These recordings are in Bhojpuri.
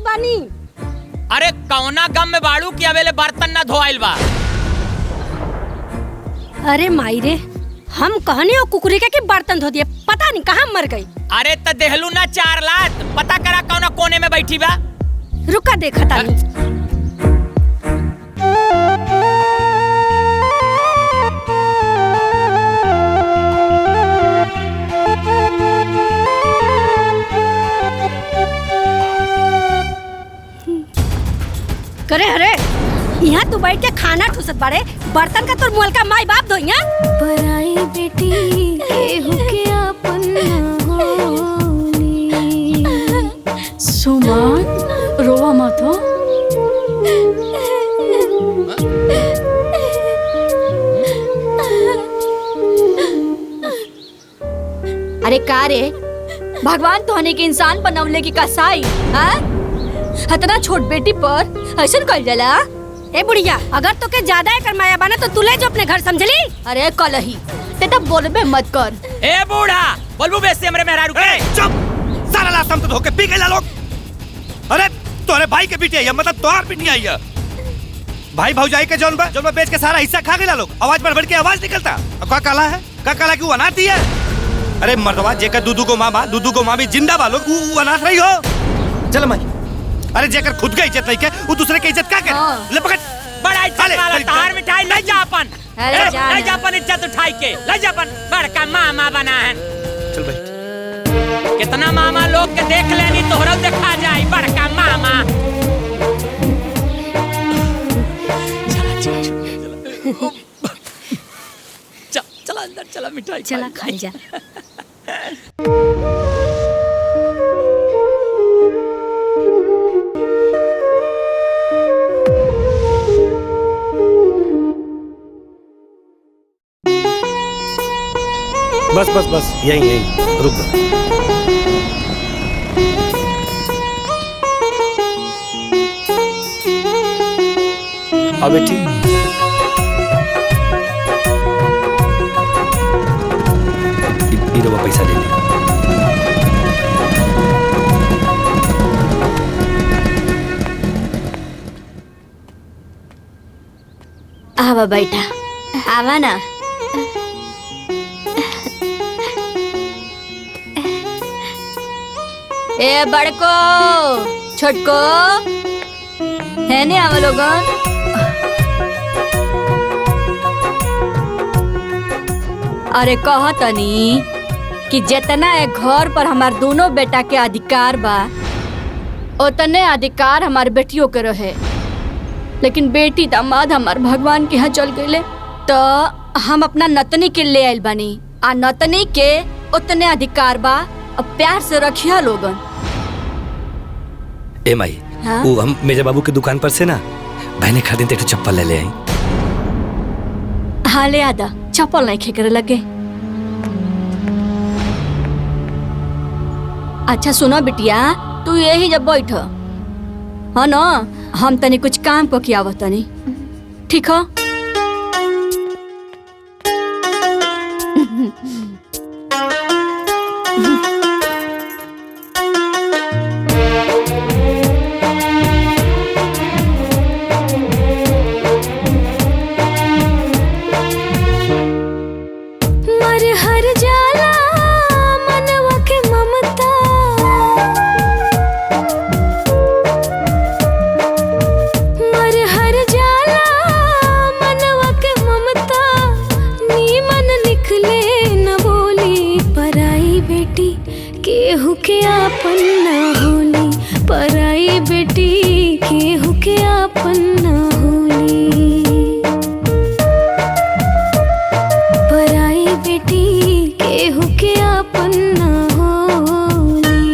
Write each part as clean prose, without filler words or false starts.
बानी। अरे कौना गम में बाड़ू की अवेले बर्तन ना धोआइल बा। अरे माई रे, हम कहने हो कुकुरी के बर्तन धो दिए, पता नहीं कहाँ मर गई। अरे त देहलू ना 4 लात, पता करा कौना कोने में बैठी बा। रुका देखा तानी। करे हरे, यहाँ तू बैठ के खाना ठुसत बाड़े, बर्तन का तोर मुअल का माई बाप धोइया। पराई बेटी केहू के अपन होली। सुमन रोवा मत हो। अरे का रे, भगवान तोहने के इंसान बनवले की कसाई, हाँ? इतना छोट बेटी पर ऐसा कर जाला? ए बुढ़िया, अगर तो के ज्यादा है करमाया बना तो तू ले जो अपने घर, समझली? अरे कलही ते तब बोलबे मत कर। ए बूढ़ा, बोलबू बेसे हमरे मेहरारू के। चुप, सारा लाशम तो धोके पी गए लोग। अरे तोरे भाई के बेटी है, मतलब तोहार बेटी आई है। भाई भौजाई के जौन बा बेच के सारा हिस्सा खा गए लोग। आवाज बढ़ के आवाज निकलता। और का काला है, का काला क्यों अनाथ है? अरे मर्दवा जेकर दूधू को माँ भी जिंदा बा लोग, वो अनाथ रही हो। चल माई। अरे जेकर खुद का इज्जत नहीं के, वो दूसरे की इज्जत का करे? ले पकड़। बड़ा इज्जत वाला तार मिठाई ले जा अपन। ले जा अपन इज्जत उठाई के, ले जा अपन बड़का मामा बना है। चल भाई। कितना मामा लोग के देख लेनी, तोहरा देखा जाए बड़का मामा। चला अंदर, चला मिठाई चला खा जा। बस बस बस, यही रुक दो। अब बेटी पैसा ले ले। आवा बेटा, आवा ना। ए बड़को छोटको है ने आवा लोगन। अरे कह तनी कि जितना एक घर पर हमार दोनों बेटा के अधिकार बा, उतने अधिकार हमार बेटियों के रहे। लेकिन बेटी दामाद हमार भगवान के यहाँ चल गए, तो हम अपना नतनी के ले आइल बानी। आ नतनी के उतने अधिकार बा, अब प्यार से रखिया लोगन। ए माई, हाँ? वो हम मेरे बाबू की दुकान पर से ना बहने खातिर एक चप्पल ले आई। हाँ ले आदा, चप्पल नहीं खेकर लगे। अच्छा सुनो बिटिया, तू यही जब बैठ, हाँ ना, हम तनी कुछ काम को किया तनी, ठीक है? केहू के आपन न होली, पराई बेटी केहू के आपन न होली। पराई बेटी केहू के आपन न होली।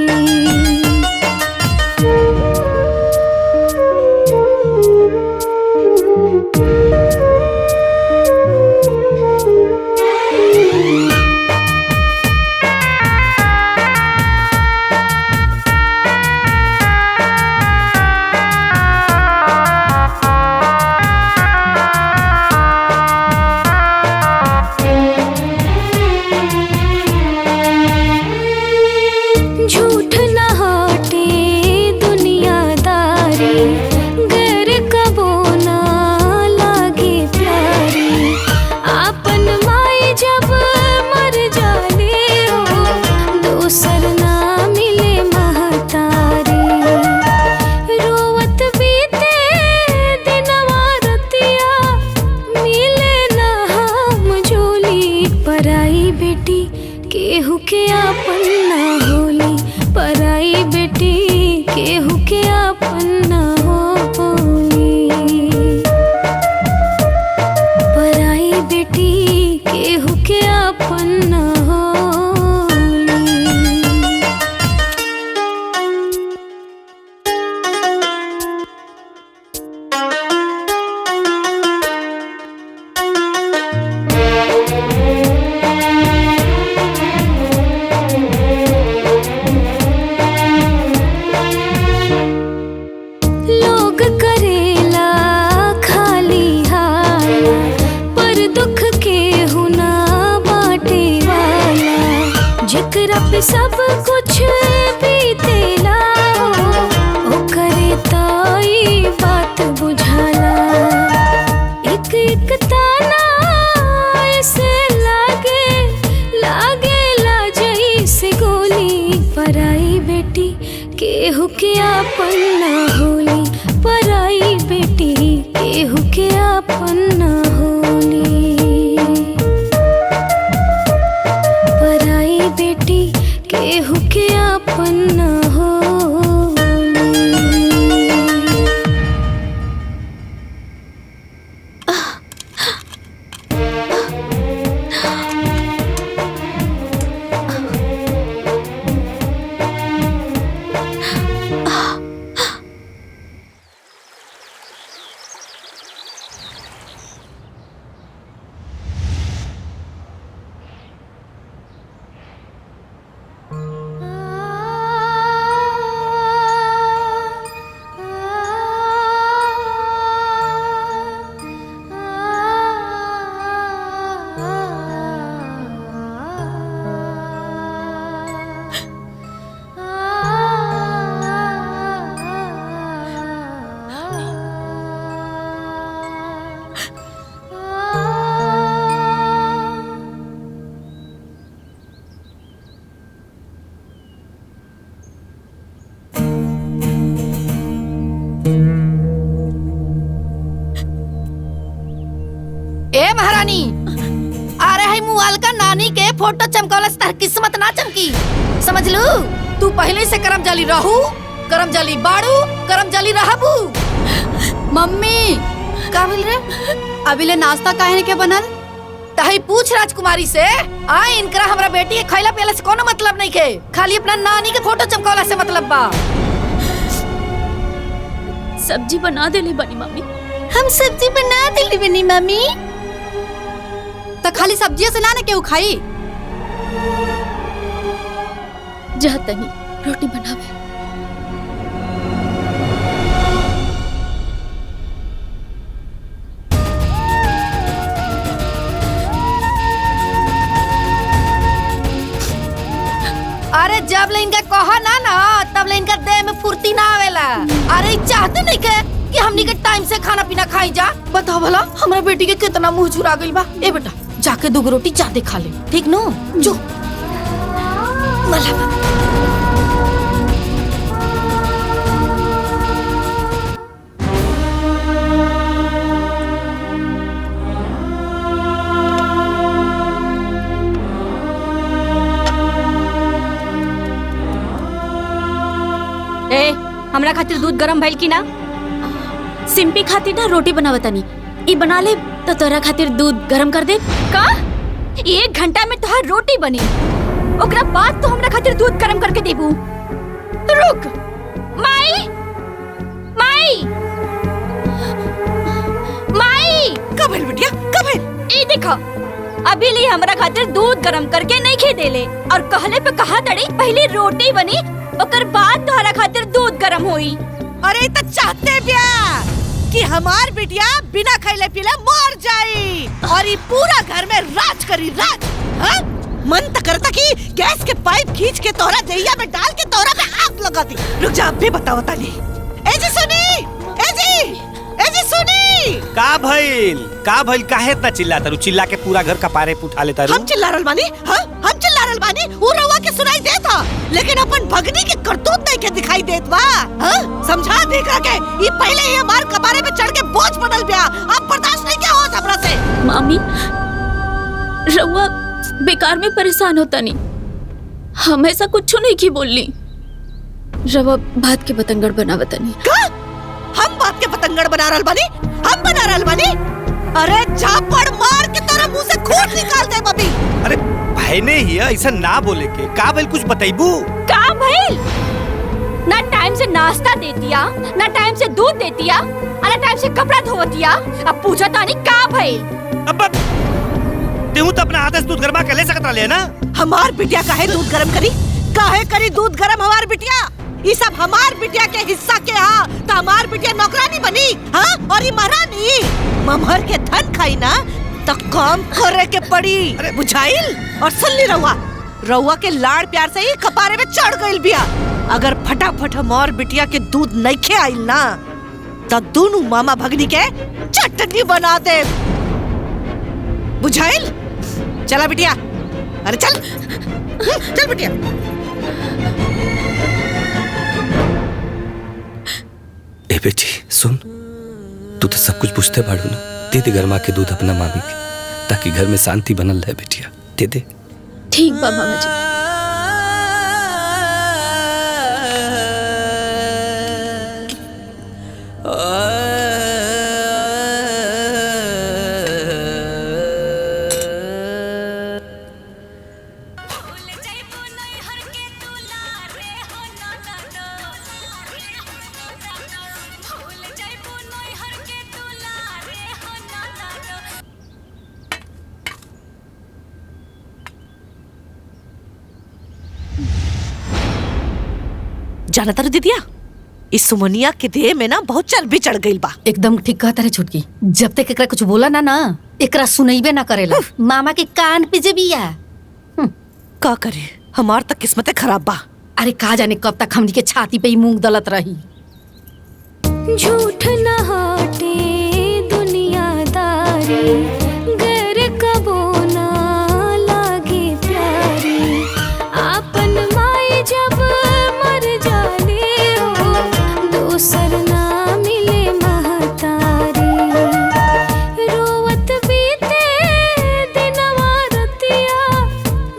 बेटी केहू के आपन ना होली, पराई बेटी केहू के आपन ना होली, पराई बेटी केहू के आपन ना होली। ए महारानी, अरे है मुआल का नानी के फोटो चमकौला से तार किस्मत ना चमकी, समझ लू। तू पहले से करम जाली रहू, करम जाली बाड़ू, करम जाली रहबू। मम्मी का बोल रे? अभी नाश्ता काहे के बनल? तही पूछ राजकुमारी से। आ इनकरा हमरा बेटी के खैला पियला से कोनो मतलब नहीं के, खाली अपना नानी के फोटो चमकौला से मतलब बा। सब्जी बना देली बनी मम्मी। हम सब्जी बना देली बनी मम्मी। तो खाली सब्जियों से ना केहू खाई। जा तनी रोटी बनावे। अरे जब ले इनका कहा ना तब ले इनका देह में फुर्ती ना आवेला। अरे चाहते नहीं के कि हमनी के टाइम से खाना पीना खाई जा। बताओ भला हमारे बेटी के कितना मुंह चुरा गइल बा। ए बेटा जाके 2 रोटी ज्यादा खा ले, ठीक नो? जो मला ए, हमरा खातिर दूध गरम भइल की ना? सिंपी खातिर ना रोटी बनावतानी, ई बना ले तो तोरा खातिर दूध गरम कर दे। का 1 घंटा में तोहार रोटी बनी, ओकरा बाद तो हमरा खातिर दूध गरम करके देबू। रुक माई, माई, माई। कब है बिटिया, कब है? ई देखा अभी लिए हमरा खातिर दूध गरम करके नहीं खे देले और कहले पे कहा तड़ी पहले रोटी बनी ओकर बाद तोहरा खातिर दूध गरम होई। अरे तो चाहते बिया कि हमार बिटिया बिना खैले पीले मर जाई और ये पूरा घर में राज करी, राज। हाँ? मन तो करता कि गैस के पाइप खींच के तोहरा दहिया में डाल के तोहरा में आग लगा दी। रुक जा, अब भी बताओ ताली। ए जी सुनी, ए जी सुनी। का भइल काहे इतना चिल्लाता रू? चिल्ला के पूरा घर का पारे उठा लेता रू। हम चिल्ला रहल बानी, हाँ? हम चिल्ला रहल बानी, वो रउआ के सुनाई देता, लेकिन अपन भगनी के करतूत नहीं के दिखाई देत बा। हाँ? समझा देखा के ये पहले ही हमार कपारे पे चढ़ के बोझ बनल बिया, अब बर्दाश्त नहीं क्या होत हमरा से। मामी रउआ बेकार में परेशान होता नहीं, हम ऐसा कुछ नहीं की बोलनी। रवा भात के पतंगड़ बनावतानी। का? हम बात के पतंगड़ बना रहल बानी? हम बना रहल बानी? अरे झापड़ मार के तोरा मुंह से खून निकाल दे बबी। अरे भाई ने ही ऐसा ना बोले के। का भइल कुछ बताइबू? का भइल? ना टाइम से नाश्ता देतिया, ना टाइम से दूध देतिया, ना टाइम से कपड़ा धोतिया। अब पूछा तानी का भइल? अब तेहू तो अपना हाथ से दूध गरमा के ले सकत रहले ना। हमार बिटिया काहे दूध गरम करी? काहे करी दूध गरम हमार बिटिया? ये सब हमार बिटिया के हिस्सा के हा, तो हमार बिटिया नौकरानी बनी, हाँ? और ये महारानी ममहर के धन खाई ना तो काम करे के पड़ी, बुझाइल? और सुन ली रउआ के लाड़ प्यार से ही कपारे में चढ़ गइल बिया। अगर फटाफट हमार बिटिया के दूध नहीं खे आइल ना तो दोनों मामा भगनी के चटनी बना दे, बुझाइल? चला बिटिया, अरे चल, चल बिटिया। बेटी सुन, तू तो सब कुछ पूछते बाड़ू ना, दे दे गरमा के दूध अपना मामी के, ताकि घर में शांति बनल रहे बेटिया, दे दे। ठीक बा मामा जी। जाना तारू दीदिया, इस सुमनिया के देह में ना बहुत चर्बी चढ़ गई बा। एकदम ठीक कहता रे छुटकी, जब तक एकरा कुछ बोला ना एकरा सुनैबे ना करेला। मामा के कान पे जे बिया। का करे, हमार तक किस्मते खराब बा। अरे का जाने कब तक हमनी के छाती पे ही मूंग दलत रही। झूठ न हाटे दुनियादारी, गैर कबो ना लागे प्यारी। आपन माई जब मर जाले हो, दूसर ना मिले महतारी। रोवत बीते दिनवा रतिया,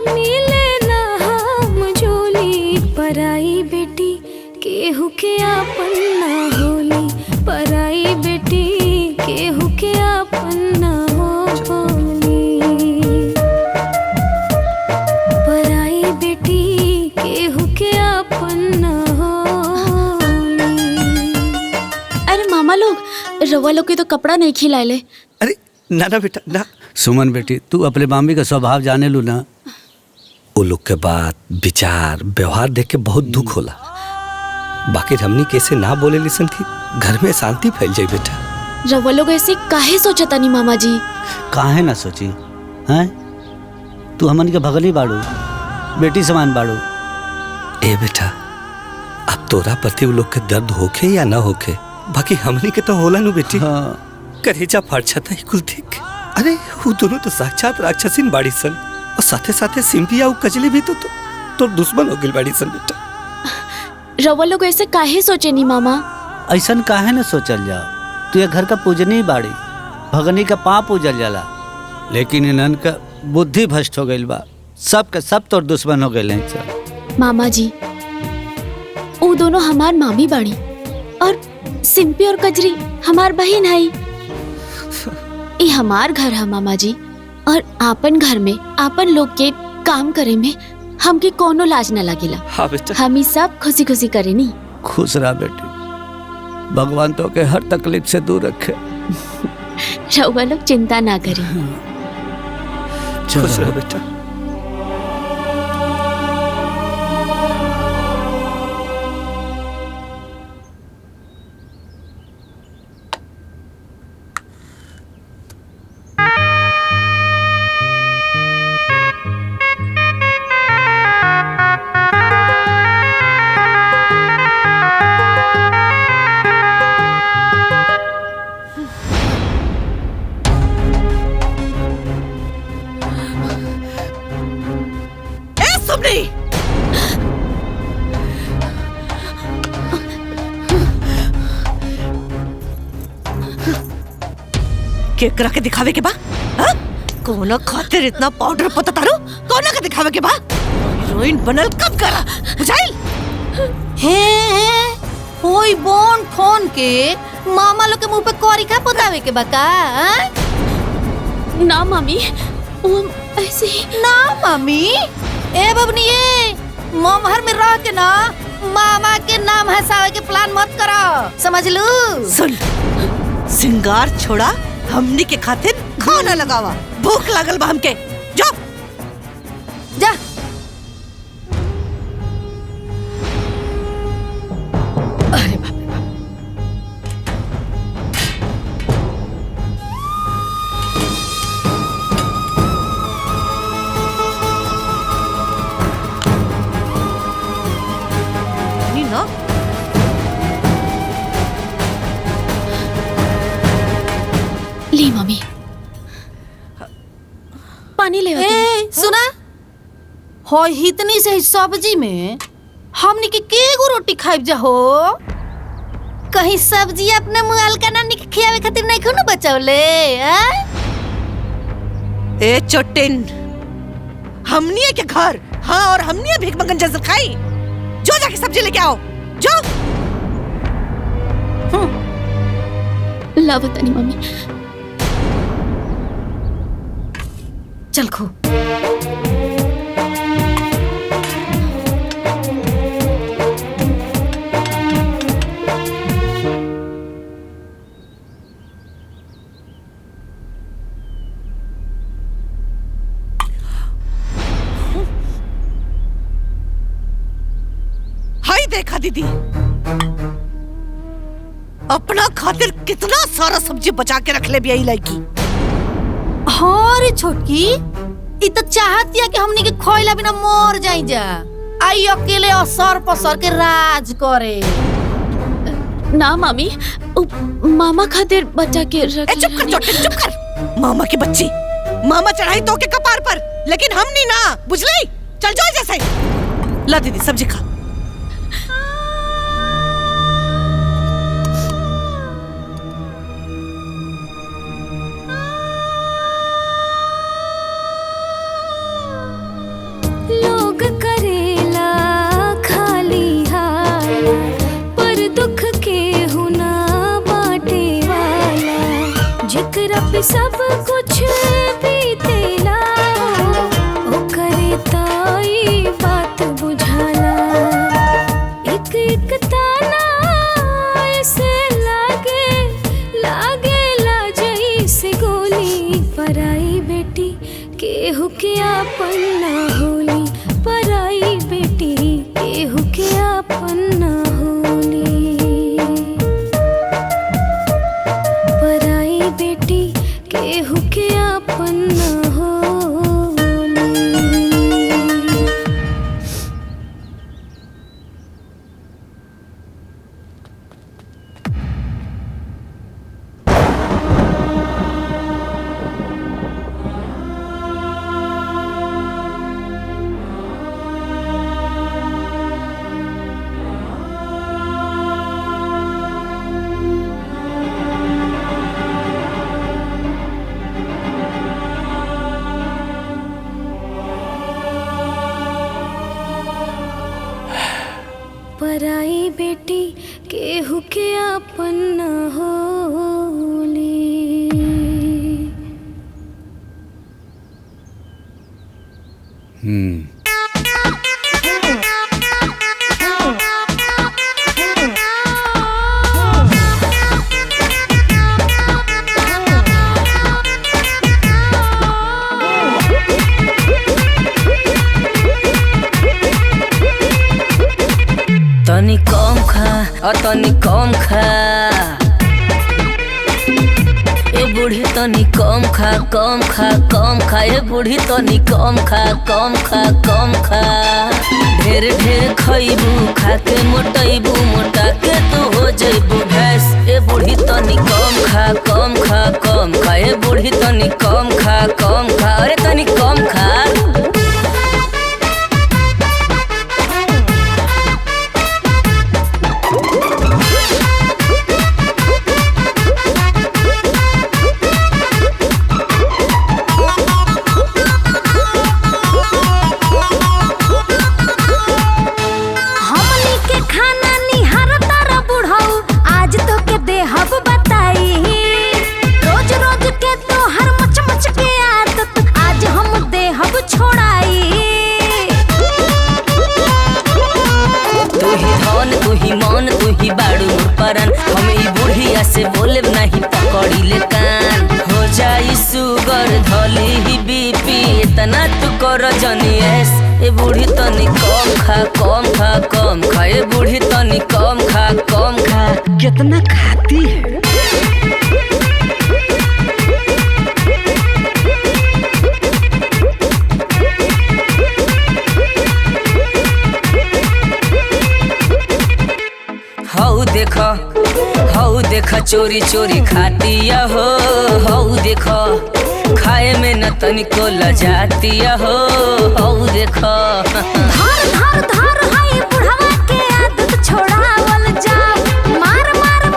मिले ना हम जोली। पराई बेटी केहू के आपन ना होली, पराई बेटी केहू के आपन ना होली। पराई बेटी केहू के आपन ना होली। अरे मामा लोग, रवा लोग के तो कपड़ा नहीं खिलाए। अरे ना ना बेटा ना। सुमन बेटी, तू अपने मामी का स्वभाव जाने लू ना। वो लोग के बात विचार व्यवहार देख के बहुत दुख होला, बाकी हमनी कैसे ना बोले लिसन की घर में शांति फैल जाए बेटा। रवा लोग ऐसे काहे सोचता नहीं मामा जी? काहे ना सोची हैं? तू हमन के भगली बाड़ू, बेटी समान बाड़ू। ए बेटा, अब तोरा प्रति वो लोग के दर्द होखे या ना होखे, बाकी हमनी के तो होला नु बेटी। हाँ। करेजा फाड़छता ही कुल ठीक। अरे वो दोनों तो साक्षात राक्षसीन बाड़ी सन, और साथे साथे सिंपिया और कजली भी तो दुश्मन हो गई बाड़ी सन बेटा। रवा लोग ऐसे काहे सोचे नहीं मामा? ऐसन काहे ना सोचल जाओ, तू ये घर का पूजनी बाड़ी, भगनी का पाँव पूजल जाला। लेकिन इन्हन का बुद्धि भ्रष्ट हो गई बा, सब के सब तोर दुश्मन हो गए हैं। मामा जी, वो दोनों हमार मामी बाड़ी, और सिंपी और कजरी हमार बहन है। ये हमार घर है मामा जी, और आपन घर में आपन लोग के काम करे में हमके कोनो लाज न लगेला। हाँ बेटा, हम ही सब खुशी खुशी करे नी। खुश रहा बेटी, भगवान तो के हर तकलीफ से दूर रखे। रउआ लोग चिंता ना करें। खुश रहो बेटा। केकरा के दिखावे के बा? कोना खातिर इतना पाउडर पता तारू? कोना के दिखावे के बा? हीरोइन बनल कब करा बुझाइल? हे होई बोन फोन के मामा लोग के मुंह पे कोरी का पोतावे के बका? ना मम्मी, वो ऐसे ही। ना मम्मी, ए बबनी ये मोमहर में रह के ना मामा के नाम हंसावे के प्लान मत करो, समझ लू? सुन, सिंगार छोड़ा, हमनी के खातिर खाना लगावा, भूख लागल बा हमके। जा जा। अरे बाप रे बाप। नी ना ली मम्मी, पानी ले। ए सुना, हो इतनी से सब्जी में हमनी के केगो रोटी खाइब जा हो? कहीं सब्जी अपने मुआल का नानी के खियावे खातिर नहीं खून बचौले। ए चोटिन, हमनिए के घर, हाँ, और हमनिए भीख मंगन जैसे खाई। जो जाके सब्जी लेके आओ, जो। लाओ तनी मम्मी। चल खो। हाय देखा दीदी, अपना खातिर कितना सारा सब्जी बचा के रख ले भी आई लड़की। हाँ रे छोटकी, इ तो चाहती है कि हमनी के खोइला बिना मर जाई जा। आई अकेले असर पसर के राज करे। ना मामी, मामा खातिर बचा के रख। ए चुप कर चोटिन, चुप कर। मामा की बच्ची, मामा चढ़ाई तो के कपार पर, लेकिन हम नहीं ना, बुझली? चल जाओ जैसे। ला दीदी सब्जी खा। लोग करेला खाली हाल, पर दुख के हुना बाटे वाला। जिकरा पे सब कुछ बीतेला, ओ करे ताई बात बुझाला। एक एक ताना ऐसे लागेला जैसे गोली। पराई बेटी केहू के आपन ना होली, पराई बेटी केहू के आपन ना होली। पराई बेटी केहू के आपन ना होली। पराई बेटी केहू के आपन ना होली। तनी कम खा और तनी कम खा, ए बूढ़ी तनी कम खा कम खा कम खा। ए बूढ़ी तनी कम खा कम खा कम खा। ढेर ढेर खइबू खा के मोटइबू, मोटा के तू हो जइबू भैंस। ए बूढ़ी तनी कम खा कम खा कम खा। ए बूढ़ी तनी कम खा कम खा। अरे तनी कम खा। हम ई बुढ़िया से बोले नहीं पकड़ी ले कान। हो जाई सुगर धली ही बीपी, इतना तू कर जनी ऐस। ए बूढ़ी तनी कम खा कम खा कम खा। ए बूढ़ी तनी कम खा कम खा। कितना खाती है? हऊ देखा चोरी चोरी खातिया हो। हऊ देखा खाए में न तनिको लजातिया हो। हऊ देखा धार धार धार हाय बुढ़वा के आदत छोड़ावल जाओ। मार मार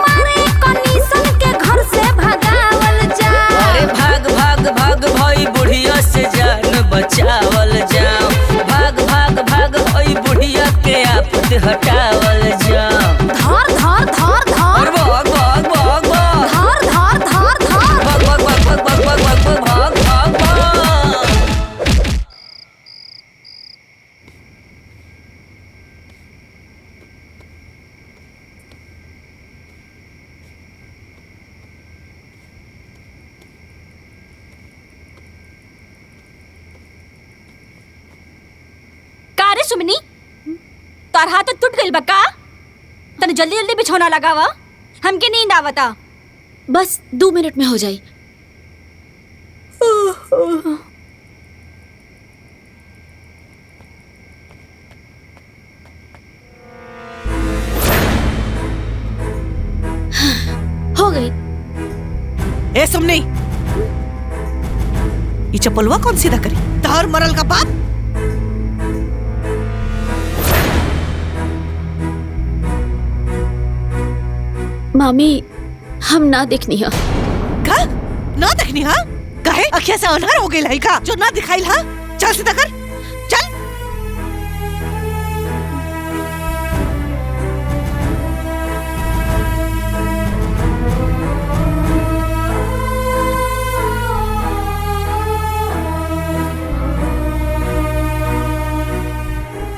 सुमनी तार हाथ टूट गइल बा का? तने जल्दी जल्दी बिछौना लगावा, हमके नींद आवता। बस 2 मिनट में हो जाई। हो गई। ए सुमनी, ये चप्पलवा कौन सीधा करी? तार मरल का बाप। मामी हम ना देखनी है। का ना देखनी हा? काहे अखिया से अनहर हो गई है का जो ना दिखाइल हा? चल सीधा कर, चल।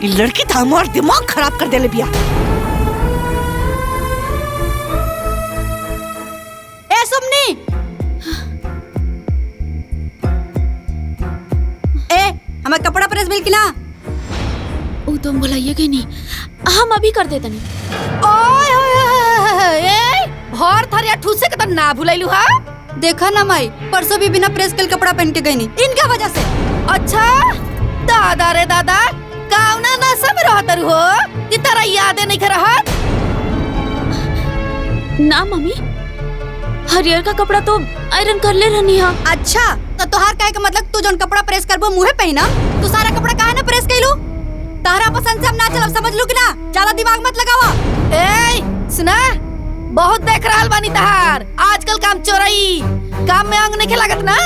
ये लड़की तो हमार दिमाग खराब कर देले बिया। ए सुमनी, ए हमार कपड़ा प्रेस मिल कि ना? वो तुम बुलाइए कि नहीं, हम अभी कर देते नहीं। ओए होए ए भर थरिया ठूसे के त ना भुलाइलू हा। देखा ना माई, परसों भी बिना प्रेस के कपड़ा पहन के गई नहीं, इनका वजह से। अच्छा दादा रे दादा, कावना ना सब रहत हो कि तारा यादें नहीं रहत? ना मम्मी, हरियर का कपड़ा तो आयरन कर ले रहनी है। अच्छा तो तोहार काहे का मतलब तू जोन कपड़ा प्रेस करबो मुहे पहना, तू सारा कपड़ा काहे ना प्रेस कइलू? तारा पसंद से हम ना चलब, समझ लू कि ना? ज्यादा दिमाग मत लगावा। ए सुना, बहुत देख रहल बानी तहार आजकल काम चोरई, काम में अंग नहीं लागत ना।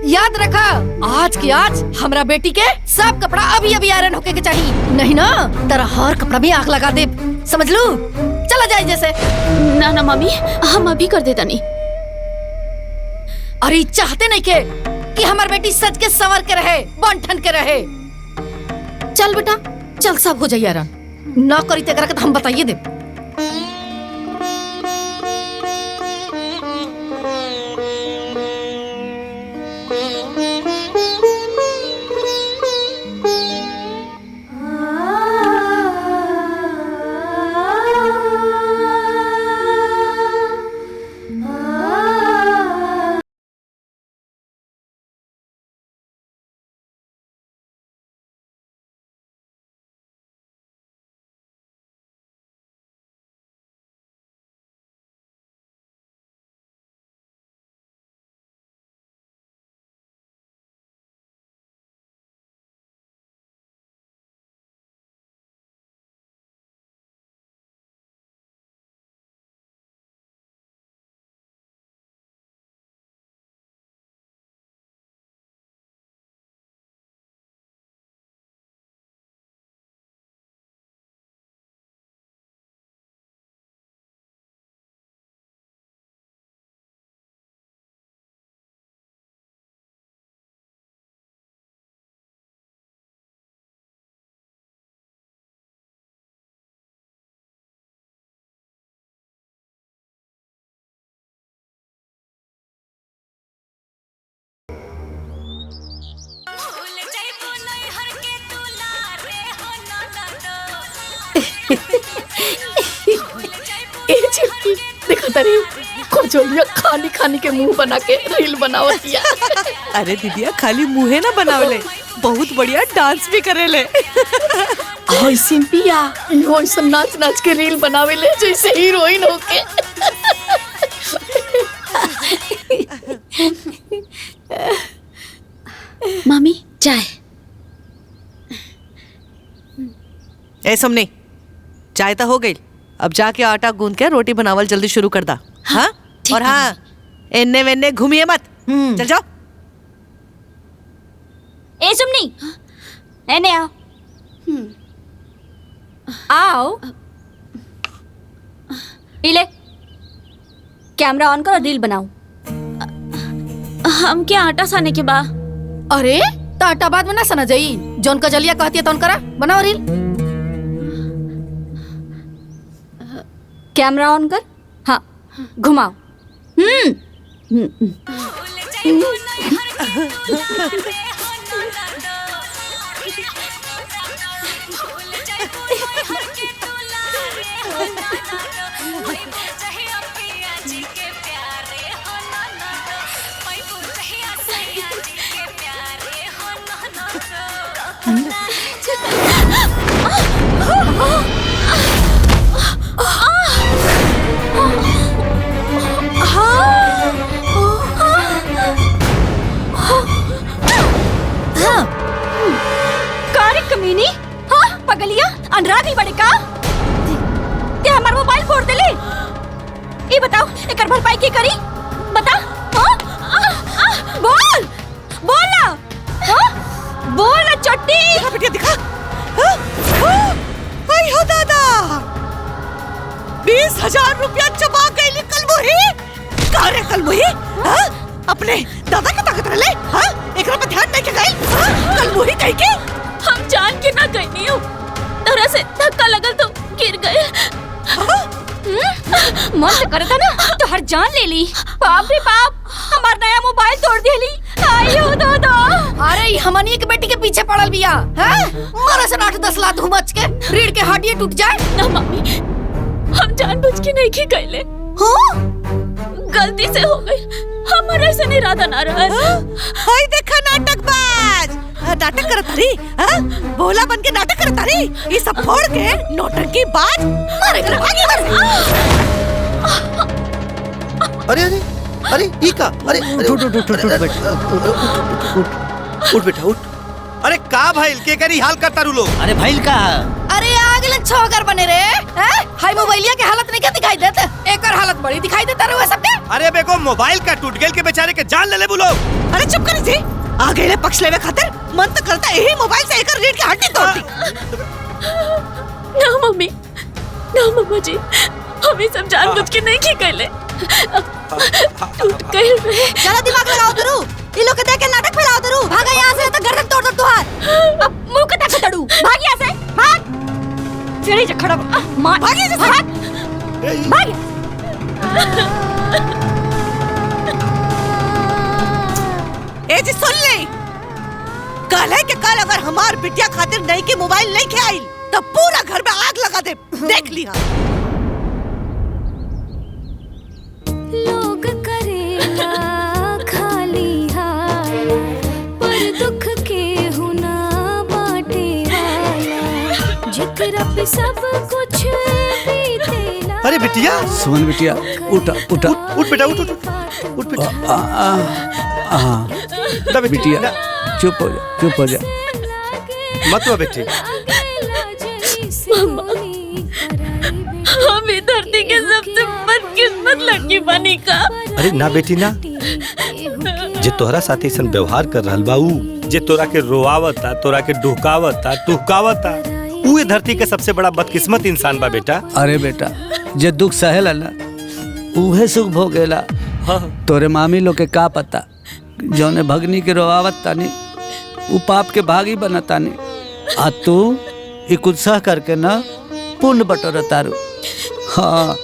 याद रखा, आज की आज हमरा बेटी के सब कपड़ा अभी अभी आयरन होके के चाहिए, नहीं ना तेरा हर कपड़ा भी आग लगा दे, समझ लू? चला जाए जैसे। ना ना मम्मी, हम अभी कर देता नहीं। अरे चाहते नहीं के कि हमार बेटी सज के संवर के रहे, बन ठन के रहे। चल बेटा चल, सब हो जाइए आयरन, ना करी तेरा के तो हम बताइए दे। देखा तारी खोजलिया खानी खानी के मुंह बना के रील बनावतिया। अरे दीदिया खाली मुँहे ना बनावले, बहुत बढ़िया डांस भी करेले। हाय सिंपिया, इहो ऐसा नाच नाच के रील बनावेले जैसे हीरोइन होके। मम्मी चाय। ए सुमनी, चाय तो हो गई, अब जाके आटा गूंद के रोटी बनावल जल्दी शुरू कर दा। हाँ? और हाँ, एन्ने वेन्ने घूमिए मत, चल जाओ। ए सुमनी, एने आओ। आओ, ले कैमरा ऑन करो, रील बनाओ। हम क्या आटा साने के बा? अरे तो आटा बाद में ना सना जाई, जोन कजलिया कहती है तो करा, बनाओ रील। कैमरा ऑन कर, हाँ घुमाओ। कारी कमीनी, हाँ पगलिया अंधरा गई बड़े का ते हमार मोबाइल फोड़ देले। ये बताओ एकर भरपाई की करी बता। बोल बोल ना, बोल ना चट्टी। बिटिया दिखा। आई हो दादा, 20,000 रुपया चबा गई कलमुही। का रे कलमुही, अपने दादा के ताकत रले, एकरा पे ध्यान नहीं के गई। कलमुही कह के हम जान के ना गई नहीं हूँ, तरह से धक्का लगल तो गिर गए। मन तो करता ना तो हर जान ले ली। बाप रे बाप, हमार नया मोबाइल तोड़ देली। आयो दादा। अरे हमनी के बेटी के पीछे पड़ल बिया, हैं? मारा से 8-10 लात हुमच के रीढ़ के हड्डी टूट जाए। ना मम्मी, हम जानबूझ के नहीं की गईले। गलती से हो गई, हमारा ऐसा इरादा ना रहा। हाय देखा नाटकबाज, नाटक करत रही, बोला बन के नाटक करत रही। ये सब फोड़ के नौटंकी बाज मारे कर भागी मर। अरे अरे अरे ई का, अरे उठ बेटा, उठ बेटा उठ। अरे का भाई के करी हाल करता रू लोग? अरे भाई का अरे आगले छोकर बने रे, हैं? हाय मोबाइलिया के हालत नहीं क्या दिखाई देते? एकर हालत बड़ी दिखाई देता रे सबके। अरे बेको मोबाइल का टूट गेल के बेचारे के जान ले ले बोलो। अरे चुप कर जी, आ गए पक्ष लेवे खातिर मन तो करता यही मोबाइल से एकर रीढ़ की हड्डी तोड़ दी। ना मम्मी, ना मम्मा जी, हम ये सब जानबूझ के नहीं की गईले। टूट गए रे। जरा दिमाग लगाओ दरू, इन लोग के देख के नाटक फैलाओ दरू। भागा यहाँ से तो गर्दन तोड़ दो तुहार। अब मुंह कटा के तड़ू, भाग यहाँ से, भाग। चढ़ी जा खड़ा मार, भाग यहाँ से, भाग। ए जी सुन ले, कल है कि कल अगर हमार बिटिया खातिर नहीं के मोबाइल नहीं के आई तब पूरा घर में आग लगा दे। देख लिया। लोग करेला खाली हाल, पर दुख के हुना बाटे वाला, जिकरा पे सब कुछ बीतेला। अरे बिटिया, सुमन बिटिया उठ उठ उठ बेटा, उठ उठ उठ बेटा। बिटिया चुप हो जा, चुप हो जा, मत रो बेटी। मम्मा, हम इस धरती के सबसे बदकिस्मत लड़की बनी का। अरे ना बेटी ना, जे तोहरा साथ ऐसा व्यवहार कर रहल बा, ऊ जे तोरा के रोआवता, तोरा के ढुकावता, टुहकावता, ऊ ये धरती के सबसे बड़ा बदकिस्मत इंसान बा बेटा। अरे बेटा, जे दुख सहेला ना उहे सुख भोगेला। तोरे मामी लोग के का पता, जौने भगनी के रोआवत तानी ऊ पाप के भागी बनतानी, आ तू ई कुछ सह करके ना पुण्य बटोर तारू। हाँ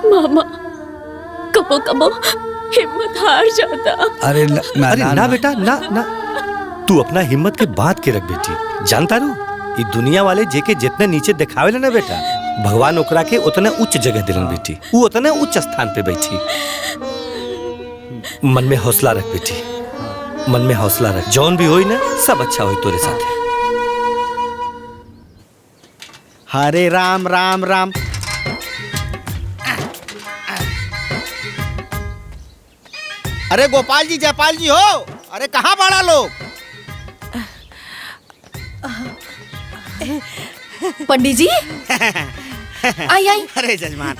मामा, कबो कबो हिम्मत हार जाता। अरे ना बेटा ना ना, तू अपना हिम्मत के बात के रख बेटी। जानता रू ये दुनिया वाले जेके जितने नीचे दिखावे ना बेटा, भगवान ओकरा के उतने उच्च जगह दिलन बेटी। वो उतने उच्च स्थान पे बैठी। मन में हौसला रख बेटी, मन में हौसला रख। जौन भी होई ना सब अच्छा होई तोरे साथ। हरे राम राम राम। अरे गोपाल जी, जयपाल जी हो, अरे कहाँ बड़ा लोग? पंडित जी आई आई। अरे जजमान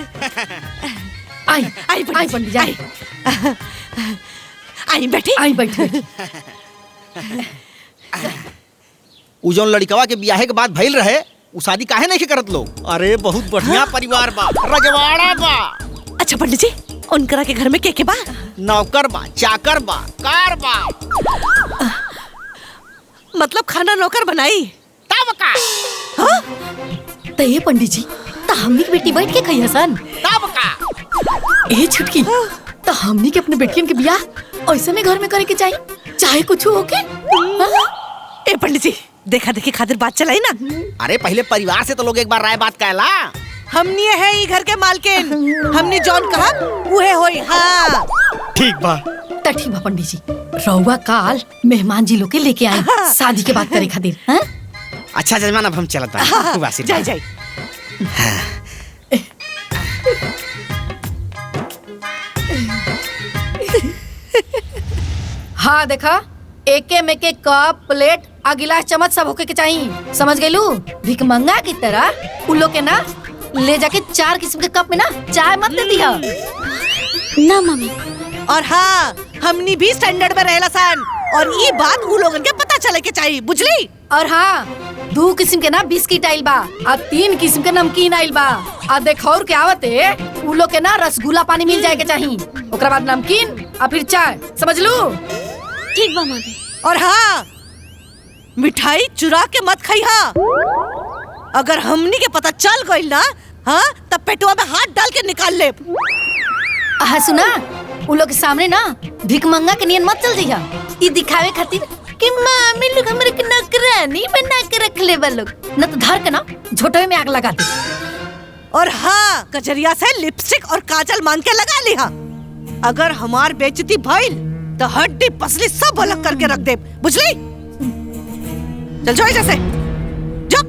आई आई पंडित जी, आई आई बैठी, आई बैठी। उ जौन लड़कवा के बियाहे के बाद भइल रहे, उ शादी काहे नहीं करत लोग? अरे बहुत बढ़िया परिवार बा, रजवाड़ा बा। अच्छा पंडित जी, उनकरा के घर में के बा? नौकर बा, चाकर बा, कार बा। मतलब खाना नौकर बनाई तब का? तो ये पंडित जी, तो हमनी की बेटी बैठ के खाई हसन। तब का? ए छुटकी, तो हमनी के अपने बेटियन के बियाह ऐसे में घर में करे के चाहिए, चाहे कुछ हो के। ए पंडित जी, देखा देखी खातिर बात चलाई ना। अरे पहले परिवार से तो लोग एक बार राय बात कहला। हमनी है ई घर के मालकिन, हमनी जौन कहा उहे होई। हाँ ठीक बा। त ठीक बा पंडित जी, रउआ काल मेहमान जी लोग के लेके आए शादी के बात करे खातिर। हाँ? अच्छा जजमान अब हम चलत बानी। जाई जाई। हाँ देखा, एके में के कप प्लेट आ गिलास चम्मच सब होके के चाहिए, समझ गइलू? भिखमंगा की तरह उ लोग के ना ले जाके 4 किस्म के कप में ना चाय मत दे दिया ना मम्मी। और हाँ हमनी भी स्टैंडर्ड में रहेला सन, और ये बात उ लोगन के पता चले के चाहिए, बुझली? और हाँ 2 किस्म के ना बिस्किट आइल बा आ 3 किस्म के नमकीन आइल बा आ देखौर के आवते उ लोग के ना रसगुल्ला पानी मिल जाए के चाहिए, ओकरा बाद नमकीन आ फिर चाय, समझ लू? ठीक बा मम्मी। और हाँ मिठाई चुरा के मत खाइहा, अगर हमनी के पता चल गइल ना, हाँ तब पेटवा में हाथ डाल के निकाल ले। हाँ सुना, उ लोग के सामने ना भिखमंगा के नियन मत चल जइहा, ई दिखावे खातिर कि मामी लोग हमरे के नौकरानी बना के रख ले बा लोग, न तो धर के ना झोटवे में आग लगा दे। और हाँ कचरिया से लिपस्टिक और काजल मांग के लगा लिहा, अगर हमार बेइज्जती भइल तो हड्डी पसली सब अलग करके रख दे, बुझली? चल जाओ जैसे जा।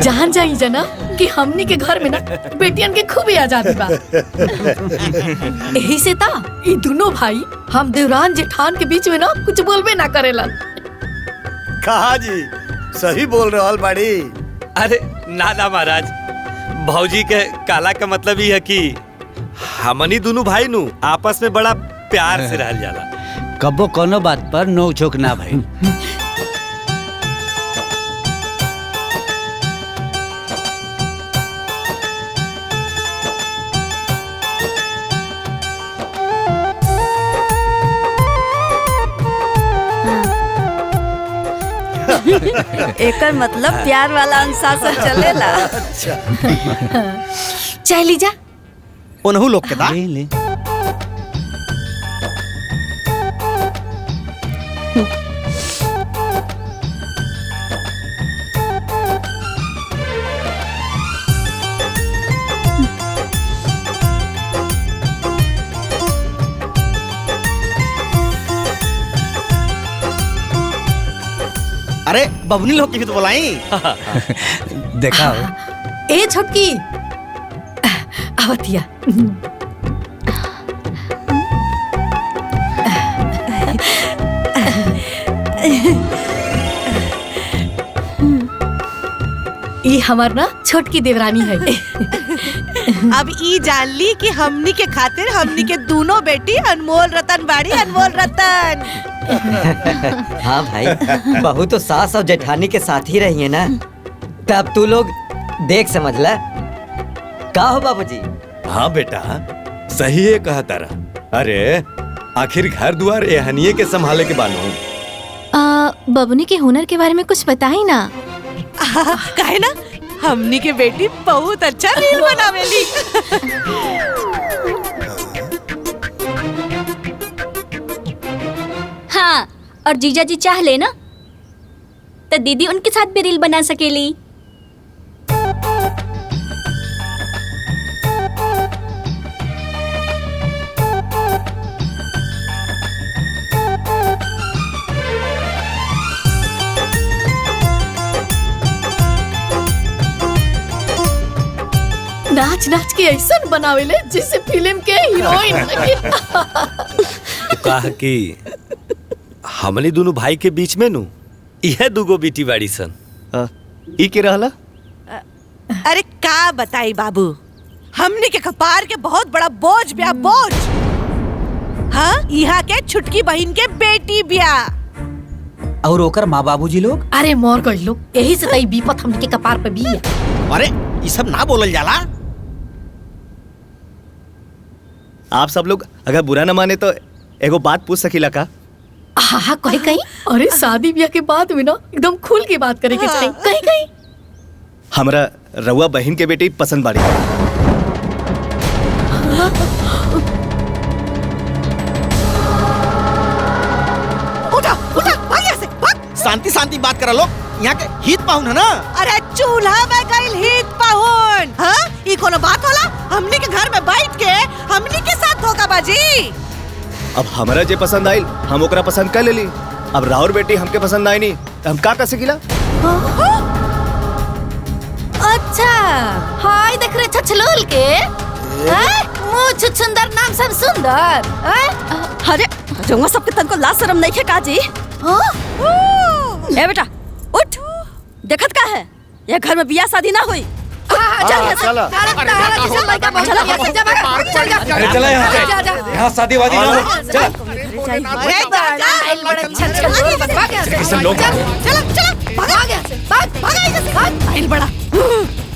जान जाई जना कि हमनी के घर में ना बेटियन के खूब आजादी बा। यही से ता ये दोनों भाई हम देवरान जेठान के बीच में ना कुछ बोलबे ना करेला। कहा जी सही बोल रहल बाड़ी। अरे ना ना महाराज, भौजी के काला का मतलब ही है कि हमनी दोनों भाई नु आपस में बड़ा प्यार से रहल जाला। कबो कोनो बात पर नोक झोंक ना भाई। एकर मतलब प्यार वाला अनुशासन चलेला। चाय लीजा। उन्हू लोग के दा। ले ले। अरे बबनी लोग की भी तो बुलाई। देखा ए छोटकी आवतिया। ये हमार ना छोटकी देवरानी है। अब ई जान ली कि हमनी के खातिर हमनी के दोनों बेटी अनमोल रतन बाड़ी, अनमोल रतन। हाँ भाई, बहू तो सास और जेठानी के साथ ही रही है ना, तब तू लोग देख समझ ला। का हो बाबूजी? हाँ बेटा, सही है कहा तारा। अरे आखिर घर द्वार एहनिये के संभाले के बानो। बबुनी के हुनर के बारे में कुछ बताई ना। काहे ना, हमनी के बेटी बहुत अच्छा रील बनावेली। हाँ, और जीजा जी चाह ले ना तो दीदी उनके साथ भी रील बना सकेली। नाच नाच के ऐसा बनावेले जैसे फिल्म के हीरोइन लगे। कहा कि हमनी दोनों भाई के बीच में नु यह दुगो बेटी बाड़ी सन। ई के रहला? अरे का बताई बाबू, हमनी के कपार के बहुत बड़ा बोझ ब्या, बोझ। हाँ, यहाँ के छुटकी बहन के बेटी ब्या। और ओकर माँ बाबूजी लोग? अरे मोर गई लोग, यही से तई विपत हमनी के कपार पे भी है। अरे ये सब ना बोलल जाला। आप सब लोग अगर बुरा न माने तो एगो बात पूछ सकीला का? हाँ हाँ कहीं कहीं। अरे शादी ब्याह के बाद में ना एकदम खुल के बात करे के चाहिए, कहीं कहीं। हमरा रउआ बहन के बेटी पसंद बाड़ी। उठा उठा भाग यहाँ से भाग। शांति शांति बात करा लोग, यहाँ के हित पाहुन है ना। अरे चूल्हा में गइल हित पाहुन। हाँ ये कोनो बात होला? हमनी के घर में बैठ के हमनी के साथ धोखाबाजी। अब हमरा जे पसंद आइल हम ओकरा पसंद कर लेली। अब राउर बेटी हमके पसंद आई नहीं तो हम का कर सकीला? अच्छा हाय देख रहे छछलोल के मुँह छुछुंदर नाम सब सुंदर। अरे जंगवा सबके तन को लाज शर्म नहीं है काजी। ए बेटा उठ, देखत का है ये घर में बियाह शादी ना हुई। चला यहाँ शादी वादी ना हो। चल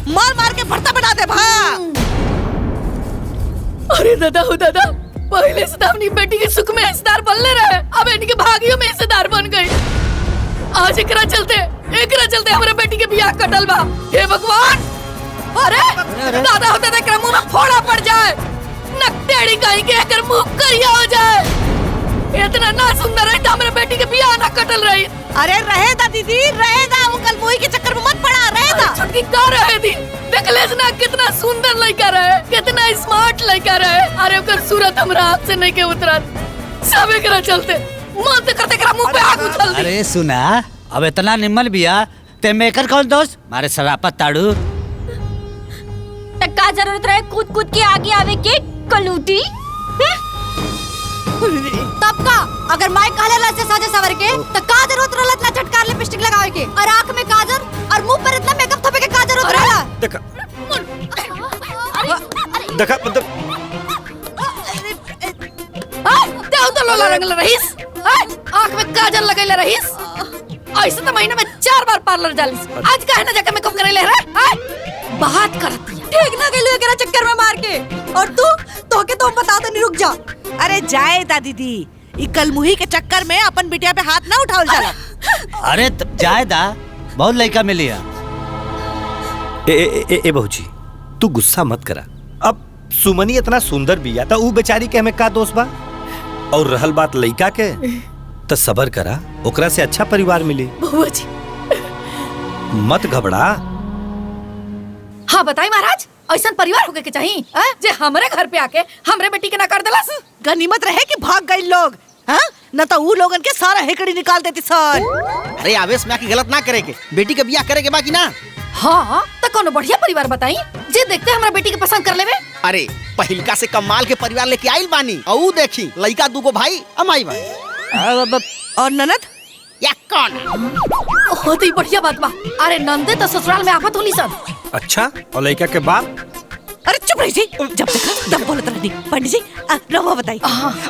मार मार के भरता बना दे भाग। अरे दादा हो दादा, पहले से अपनी बेटी के सुख में हिस्सेदार बनले रहे, अब इनके भागियों में हिस्सेदार बन गई। आज एकरा चलते हमारे बेटी के बियाह कटल बा। हे भगवान, अरे दादा हो दादा के मुंह में फोड़ा पड़ जाए, नकटेड़ी कहीं के एकर मुंह करिया हो जाए। इतना ना सुंदर है हमारे बेटी के बियाह ना कटल रही। अरे रहे दा दीदी रहे दा, वो कल मुई के चक्कर में मत पड़ा। रहे दा छुटकी का रहे दी, देख ले ना कितना सुंदर लड़का रहे, कितना स्मार्ट लड़का रहे। अरे ओकर सूरत हमरा हाथ से नहीं के उतरत, सब एकरा चलते मन ते करते एकरा मुंह पे आग उछल दी। अरे सुना, अब इतना निम्न बिया ते मेकर कौन दोस्त मारे शरापत ताड़ू। का जरूरत रहे कूद कूद के आगे आवे के कलूटी। तब का अगर माई कहले ला से साजे सवर के त का जरूरत रहलत ना चटकार लिपस्टिक लगावे के और आंख में काजल और मुंह पर इतना मेकअप थपे के का जरूरत रहला। देखा देखा मतलब ते तो लोला रंगल रहीस, आंख में काजल लगैले रहीस। ऐसे तो महीने में 4 बार पार्लर जालिस, आज काहे ना जाके मेकअप करे ले रे। बात करती है ठीक ना गेलू एकरा चक्कर में मार के। और तू के तो बता दे नहीं, रुक जा। अरे जाए दा दीदी, ई कल मुही के चक्कर में अपन बिटिया पे हाथ ना उठाओ जाला। अरे जाए दा, बहुत लड़का मिली है। ए बहूजी तू गुस्सा मत करा। अब सुमनी इतना सुंदर बिया था, ऊ बेचारी के हमें का दोस्त बा। और रहल बात लड़का के तो सबर करा, ओकरा से अच्छा परिवार मिली। बउआ जी मत घबरा। हाँ बताई महाराज, ऐसा परिवार होके के चाहिए जे हमारे घर पे आके हमरे बेटी के ना कर देलस। गनीमत रहे कि भाग गए लोग, हाँ न तो ऊ लोगन के सारा हेकड़ी निकाल देती सन। अरे आवेश में आके गलत ना करे के, बेटी के बियाह करे के बाकी ना। हाँ तो कोनो बढ़िया परिवार बताई जे देखते हमरा बेटी के पसंद कर लेवे। अरे पहिलका से कमाल के परिवार लेके आइल बानी, और देखी लड़का दूगो भाई अमाई भाई और ननद या कौन होती ही बढ़िया बात बा। अरे नंदे तो ससुराल में आफत होली सब। अच्छा और लड़का के बाप? अरे चुप रही जी, जब देखा तब बोलत रहनी। पंडित जी रवा बताई।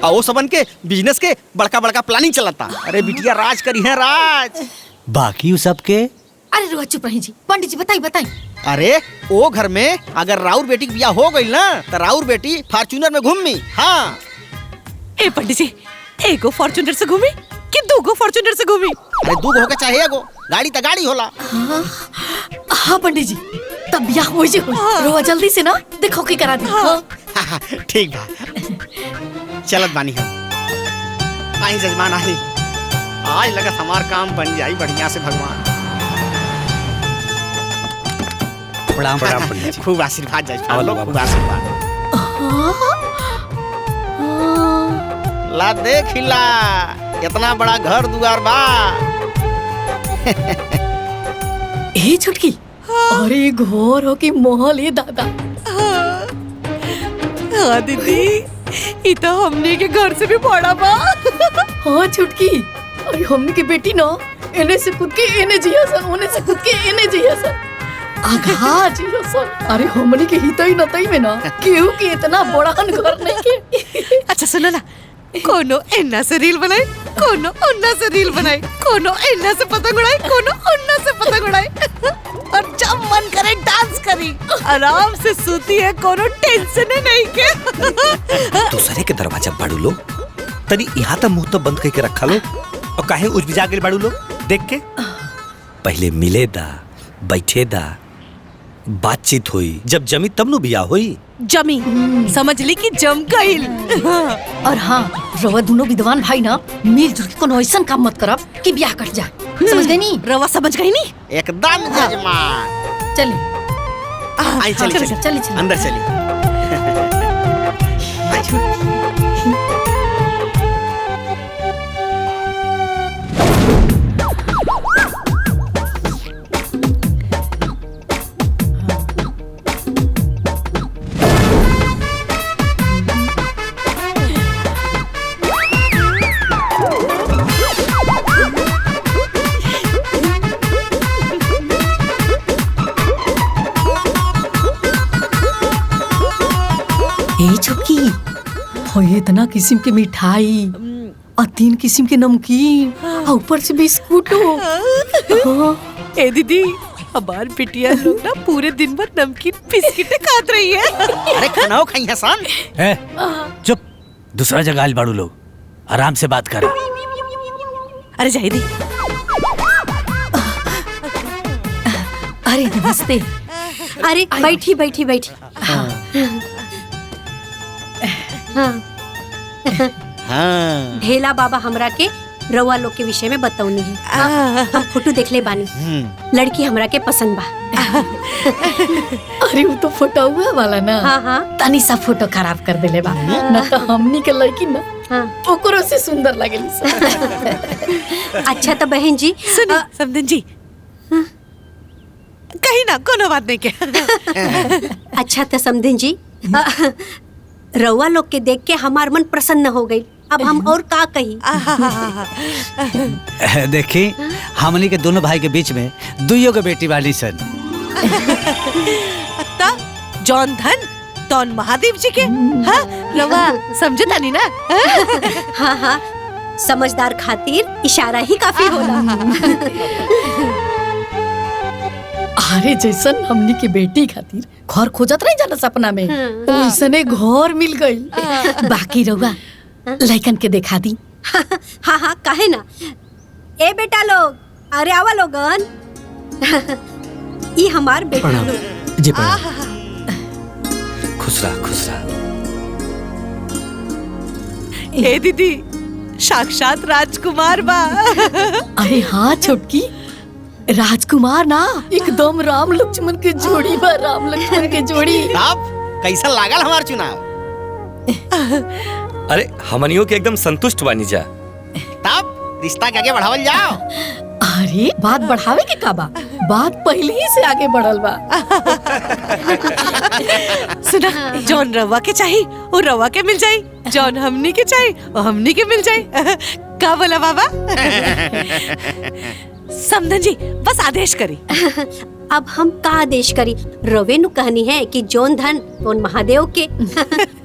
वो सबन के बिजनेस के बड़का बड़का प्लानिंग चलता। अरे बिटिया राज करी है राज। बाकी सब के अरे रुआ चुप रही जी, पंडित जी बताई। अरे वो घर में अगर राउर बेटी की बियाह हो गई ना तो राउर बेटी फॉर्च्यूनर में घूमी। हाँ ए पंडित जी, एगो फॉर्च्यूनर से घूमी कि दूगो फॉर्च्यूनर से घूमी? अरे दूगो होके चाहे एगो, गाड़ी तो गाड़ी होला। हाँ पंडित जी तब बियाह हो जी। रुआ जल्दी से ना देखो की करा दी। ठीक बा, चलत बानी हम। आई जजमान आई, आज लगत हमार काम बन जाई बढ़िया से। भगवान प्रणाम प्रणाम पंडित जी। खूब आशीर्वाद जजमान लोग, खूब आशीर्वाद। ला देख ला इतना बड़ा घर दुआर बा। ए छुटकी, अरे घोर हो कि मोहल ये दादा। हाँ दीदी, ये तो हमने के घर से भी बड़ा बा। हाँ छुटकी, अरे हमने की बेटी ना इन्हें से खुद के इन्हें जिया सन, उन्हें से खुद के इन्हें जिया सन, आघा जिया सन। अरे हमने के हितई नतई में ना केहू के इतना बड़ा घर नहीं के। अच्छा सुनो ना, कोनो एन्ना से रील बनाई, कोनो उन्ना से रील बनाई, कोनो एन्ना से पतंग उड़ाई, कोनो उन्ना से पतंग उड़ाई। और जब मन करे डांस करी, आराम से सूती है, कोनो टेंशन नहीं के। दूसरे के दरवाजा बाड़ू लोग, तनी यहाँ तक मुंह तो बंद करके रखा लो। और काहे उजबिजा गेल बाड़ू लोग देख के? पहले मिले दा, बैठे दा, बातचीत हुई, जब जमी तब नु बिया हुई। जमी समझ ली कि जम गईल। और हाँ, रवा दोनों विद्वान भाई ना मिलजुल के कोनो ऐसा काम मत करब कि ब्याह कट जाए। समझ गई नी? रवा समझ गई नी? एकदम जजमान। चलिए आई चली चलिए अंदर चली। छुटकी हो इतना किस्म के मिठाई और 3 किस्म के नमकीन और ऊपर से बिस्कुट। ए दीदी, हमार बिटिया लोग ना पूरे दिन भर नमकीन बिस्किट खात रही है। अरे खानाओ खाई हसन। चुप, दूसरा जगह आइल बाड़ू लोग, आराम से बात करो। अरे जाहिदी। अरे नमस्ते। अरे बैठी बैठी बैठी। हाँ। ढेला बाबा हमरा के रउआ लोग के विषय में बतौनी है। हम फोटो देख ले बानी, लड़की हमरा के पसंद बा। अरे वो तो फोटो हुआ वाला ना। हाँ। तनी सा फोटो खराब कर देले बा ना, तो हमनी के लड़की ना ओकरो से सुंदर लगेली। अच्छा तो बहन जी सुनी समधन जी, कहीं ना कोनो बात नहीं के। अच्छा तो समधन जी, रउआ लोग के देख के हमार मन प्रसन्न हो गई। अब हम और का कही। देखी, हमनी के दोनों भाई के बीच में दुइयों के बेटी वाली सन। जौन धन तौन महादेव जी के। हाँ, रवा समझे तानी ना? हाँ, समझदार खातिर इशारा ही काफी होला। अरे जैसन हमनी के बेटी खातिर घर खोजत नहीं जाना सपना में, वैसने घर मिल गई। बाकी रहुआ लड़कन के देखा दी। हाँ, काहे ना। ए बेटा लोग, अरे आवा लोगन। ये हमार बेटा लोग। जी प्रणाम। खुश रहा। ए दीदी, साक्षात राजकुमार बा। अरे हाँ छोटकी, राजकुमार ना, एकदम राम लक्ष्मण के जोड़ी बा। राम लक्ष्मण के जोड़ी। अब कैसा लागल हमार चुनाव? अरे हमनियों के एकदम संतुष्ट बानी जा। तब रिश्ता के आगे बढ़ावल जाओ। अरे बात बढ़ावे के का बा, बात पहले ही से आगे बढ़ल बा। सुना, जौन रवा के चाहिए वो रवा के मिल जाई, जौन हमनी के चाहिए वो हमनी के मिल जाई। का बोला बाबा? समधन जी बस आदेश करी। अब हम का आदेश करी? रवे नु कहनी है कि जौन धन तोन महादेव के।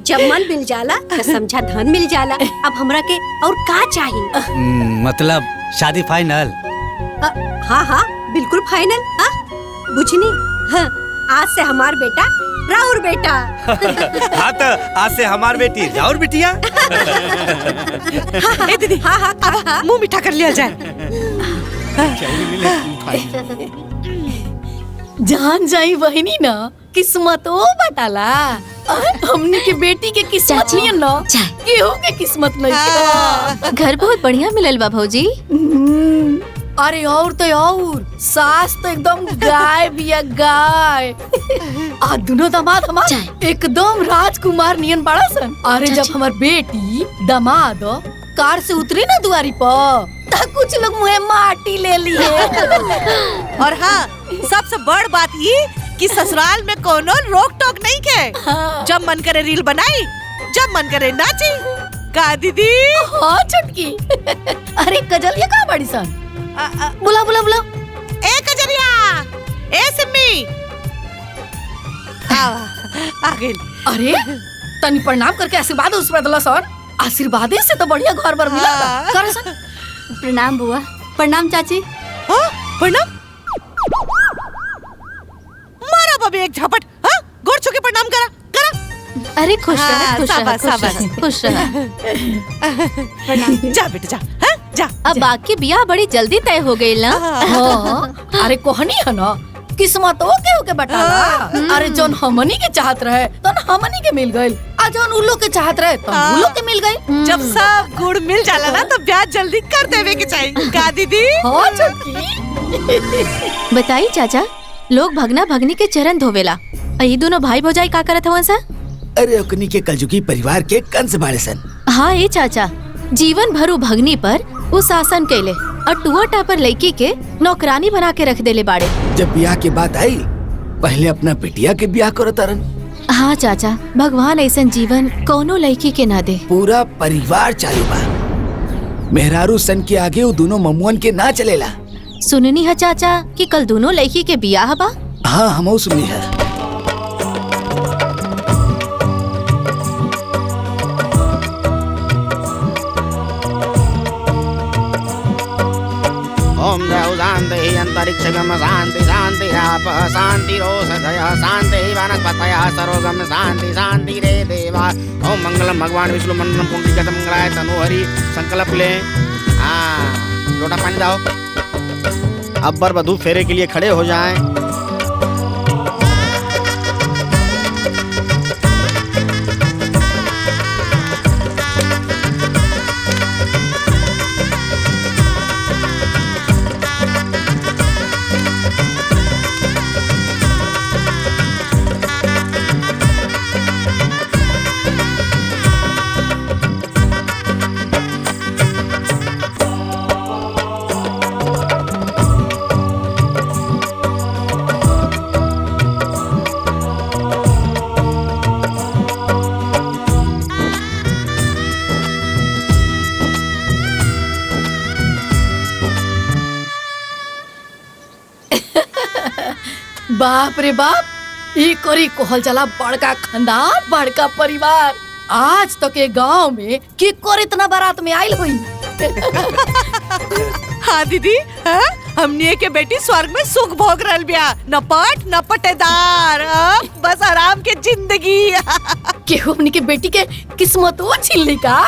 जब मन मिल जाला तो समझा धन मिल जाला। अब हमरा के और का चाहिए? मतलब शादी फाइनल? हाँ, बिल्कुल फाइनल। बुझनी? हाँ, आज से हमार बेटा राउर बेटा। हाँ तो आज से हमार बेटी राउर बिटिया। ए दीदी, हाँ, मुंह मीठा कर लिया जाए। जान जाई वही ना, किस्मत ओ बटाला। हमने के बेटी के किस्मत नहीं ना, केहू के किस्मत नहीं। घर बहुत बढ़िया मिलल बा भौजी। अरे और तो और सास तो एकदम गाय बिया गाय। आ दोनों दामाद हमार एकदम राजकुमार नियन बड़ा सन। अरे जब हमार बेटी दामाद कार से उतरी ना दुआरी पर, तब कुछ लोग मुँह माटी ले लिए। और हाँ, सबसे बड़ बात ये कि ससुराल में कोनो रोक टोक नहीं के। जब मन करे रील बनाई, जब मन करे नाची। का दीदी? हाँ छुटकी। अरे कजलिया का बड़ी सन? बुला। ए कजरिया, ए सिम्मी, आ गई। अरे तनी प्रणाम करके आशीर्वाद उस पर दला सर। आशीर्वाद से तो बढ़िया घर बर मिला था। कर सन। प्रणाम बुआ। प्रणाम चाची। प्रणाम। मारा बाबी एक झपट। हाँ, गोर छू के प्रणाम करा। अरे खुश रह। खुश रह। जा बेटा जा। जा। अब बाकी बियाह बड़ी जल्दी तय हो गई ना। हाँ, अरे कोहनी है ना, किस्मतो केहू के बटाला। अरे जोन हमनी के चाहत रहे तो हमनी के मिल गइल, आ जोन उल्लू के चाहत रहे तो उल्लू के मिल गइल। जब सब गुड़ मिल जाला ना तो ब्याह जल्दी कर देवे के चाहिए का दीदी? हो चुकी। बताई चाचा, लोग भगना भगनी के चरण धोवेला, ये दोनों भाई भौजाई का करत हवन सा? अरे ओकनी के कलजुगी परिवार के कंस बाड़े सन। हाँ ये चाचा, जीवन भरू भगनी पर वो शासन कैले और टुआ टापर लड़की के नौकरानी बना के रख देले बाड़े। जब ब्याह के बात आई पहले अपना बिटिया के ब्याह करो तरन। हाँ चाचा, भगवान ऐसा जीवन कोनो लड़की के ना दे। पूरा परिवार चालू बा, मेहरारू सन के आगे वो दोनों ममुअन के ना चलेला। सुननी है चाचा कि कल दोनों लड़की के ब्याह बा? हाँ हम सुनी है। ओम देव शांति अंतरिक्षगम शांति शांति आप शांति रोषधय शांति वनस्पतयः सर्वगम शांति शांति रे देवा। ओम मंगलम भगवान विष्णु मंडलम पुंडरीकाक्ष मंगलाय तनोहरि। संकल्प ले। हाँ लोटा पानी दाओ। अब वर वधू फेरे के लिए खड़े हो जाएं। बाप रे बाप, ई कोरी कोहल चला बड़का खानदान, बड़का परिवार। आज तो के गांव में की कोर इतना बारात में आइल हुई। हाँ दीदी, हाँ? हमने के बेटी स्वर्ग में सुख भोग रहल बिया, न पट न पटेदार, बस आराम के जिंदगी। केहू हमनी के बेटी के किस्मत वो छिल्ली का।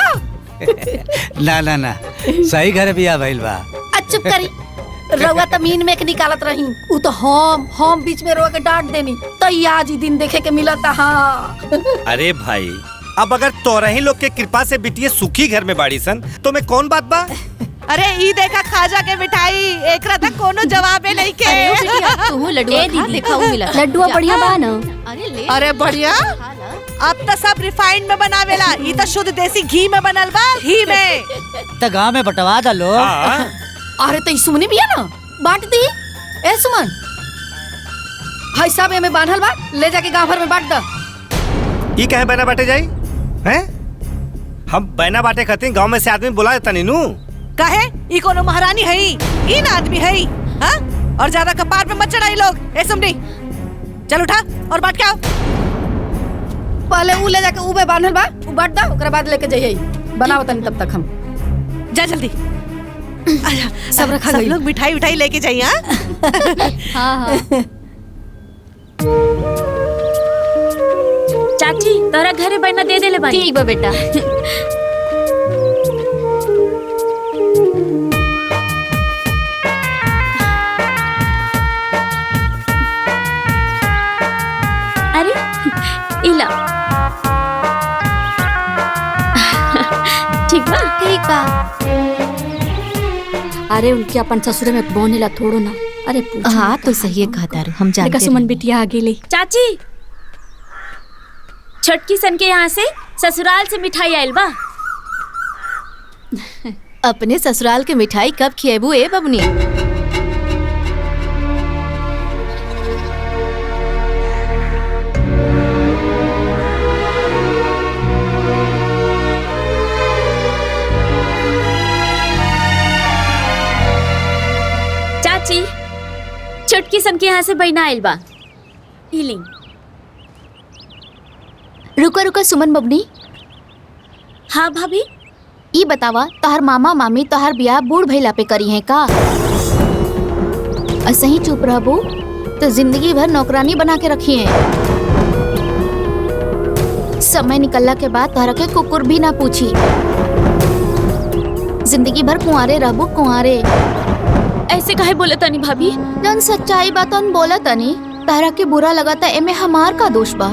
ना ना ना, सही घर बिया भइल बा। चुप करी, रउआ तो मीन में के निकालत रही, उ तो हम बीच में रउआ के डांट देनी, तो आज ही दिन देखे के मिलता। हाँ अरे भाई, अब अगर तोरही लोग के कृपा से बिटिया सुखी घर में बाड़ी सन तो मैं कौन बात बा? अरे ई देखा खाजा के मिठाई, एकरा तक कोनो जवाबे नहीं के। तू लड्डू दिखाऊ मिला। लड्डू बढ़िया बा ना? अरे बढ़िया, अब तो सब रिफाइंड में बनावेला, ई तो शुद्ध देसी घी में बनल बा, घी में। तो गांव में बंटवा दा लो। अरे तो सुमनी भी है ना, बांट दी। ए सुमन, भाई साहब में बांधल बा, ले जाके गांव भर में बांट दा। ई कहे बना बांटे जाई हैं? हम बहना बांटे खातिर गांव में से आदमी बुला देता नीनू। काहे? ई कोनो महारानी है, ई ना आदमी है। हाँ? और ज्यादा कपार पे मत चढ़ाई लोग। ए सुमनी, चल उठा और बांट के आओ। पहले ऊ ले जाके ऊ में बांधल बा, ऊ बांट दा, ओकरा बाद लेके जाइए। बनाओ तनी तब तक हम। जा जल्दी। सब रखा सब लोग मिठाई उठाई लेके जाइए। हाँ हाँ। चाची तोरा घरे बना दे दे ले बानी। ठीक बा बेटा। अरे इला ठीक बा? ठीक बा। अरे उनके अपन ससुरे में बोनेला थोड़ो ना। अरे हाँ तो सही कहा तारू, हम जानते सुमन बिटिया आगे ले। चाची छोटकी सन के यहाँ से ससुराल से मिठाई आयल बा। अपने ससुराल के मिठाई कब खिएबू ए बबनी? चाची छोटकी सन के यहाँ से बहना आयल बा। इलिंग रुका रुका सुमन बबनी। हाँ भाभी, ई बतावा तोहर मामा मामी तोहर ब्याह बूढ़ भइला पे करी है का? असही चुप रहबू तो जिंदगी भर नौकरानी बना के रखी है। समय निकलला के बाद तोहरा के कुकुर भी ना पूछी। जिंदगी भर कुंवारे रहबू, कुंवारे। ऐसे काहे बोले तनी भाभी? जन सच्चाई बात हम बोला तनी, तारा के बुरा लगा था एमे हमार का दोष बा?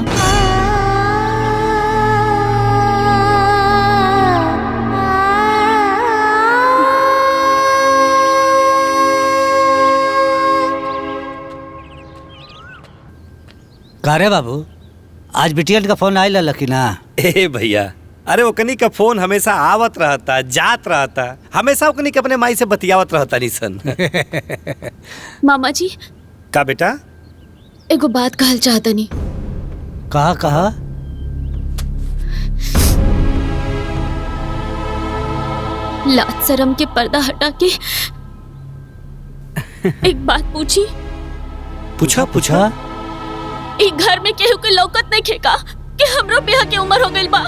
का रे बाबू, आज बिटियन का फोन आयल लकी ना? ए भैया, अरे ओकनी का फोन हमेशा आवत रहता, जात रहता, हमेशा ओकनी के अपने माई से बतियावत रहता निसन। मामा जी। का बेटा? एगो बात कहल चाहतनी। कहा? लाज शर्म के पर्दा हटा के एक बात पूछी। पूछा। ई घर में केहू के लौकत नहीं खेका कि हमरो ब्याह के उम्र हो गइल बा।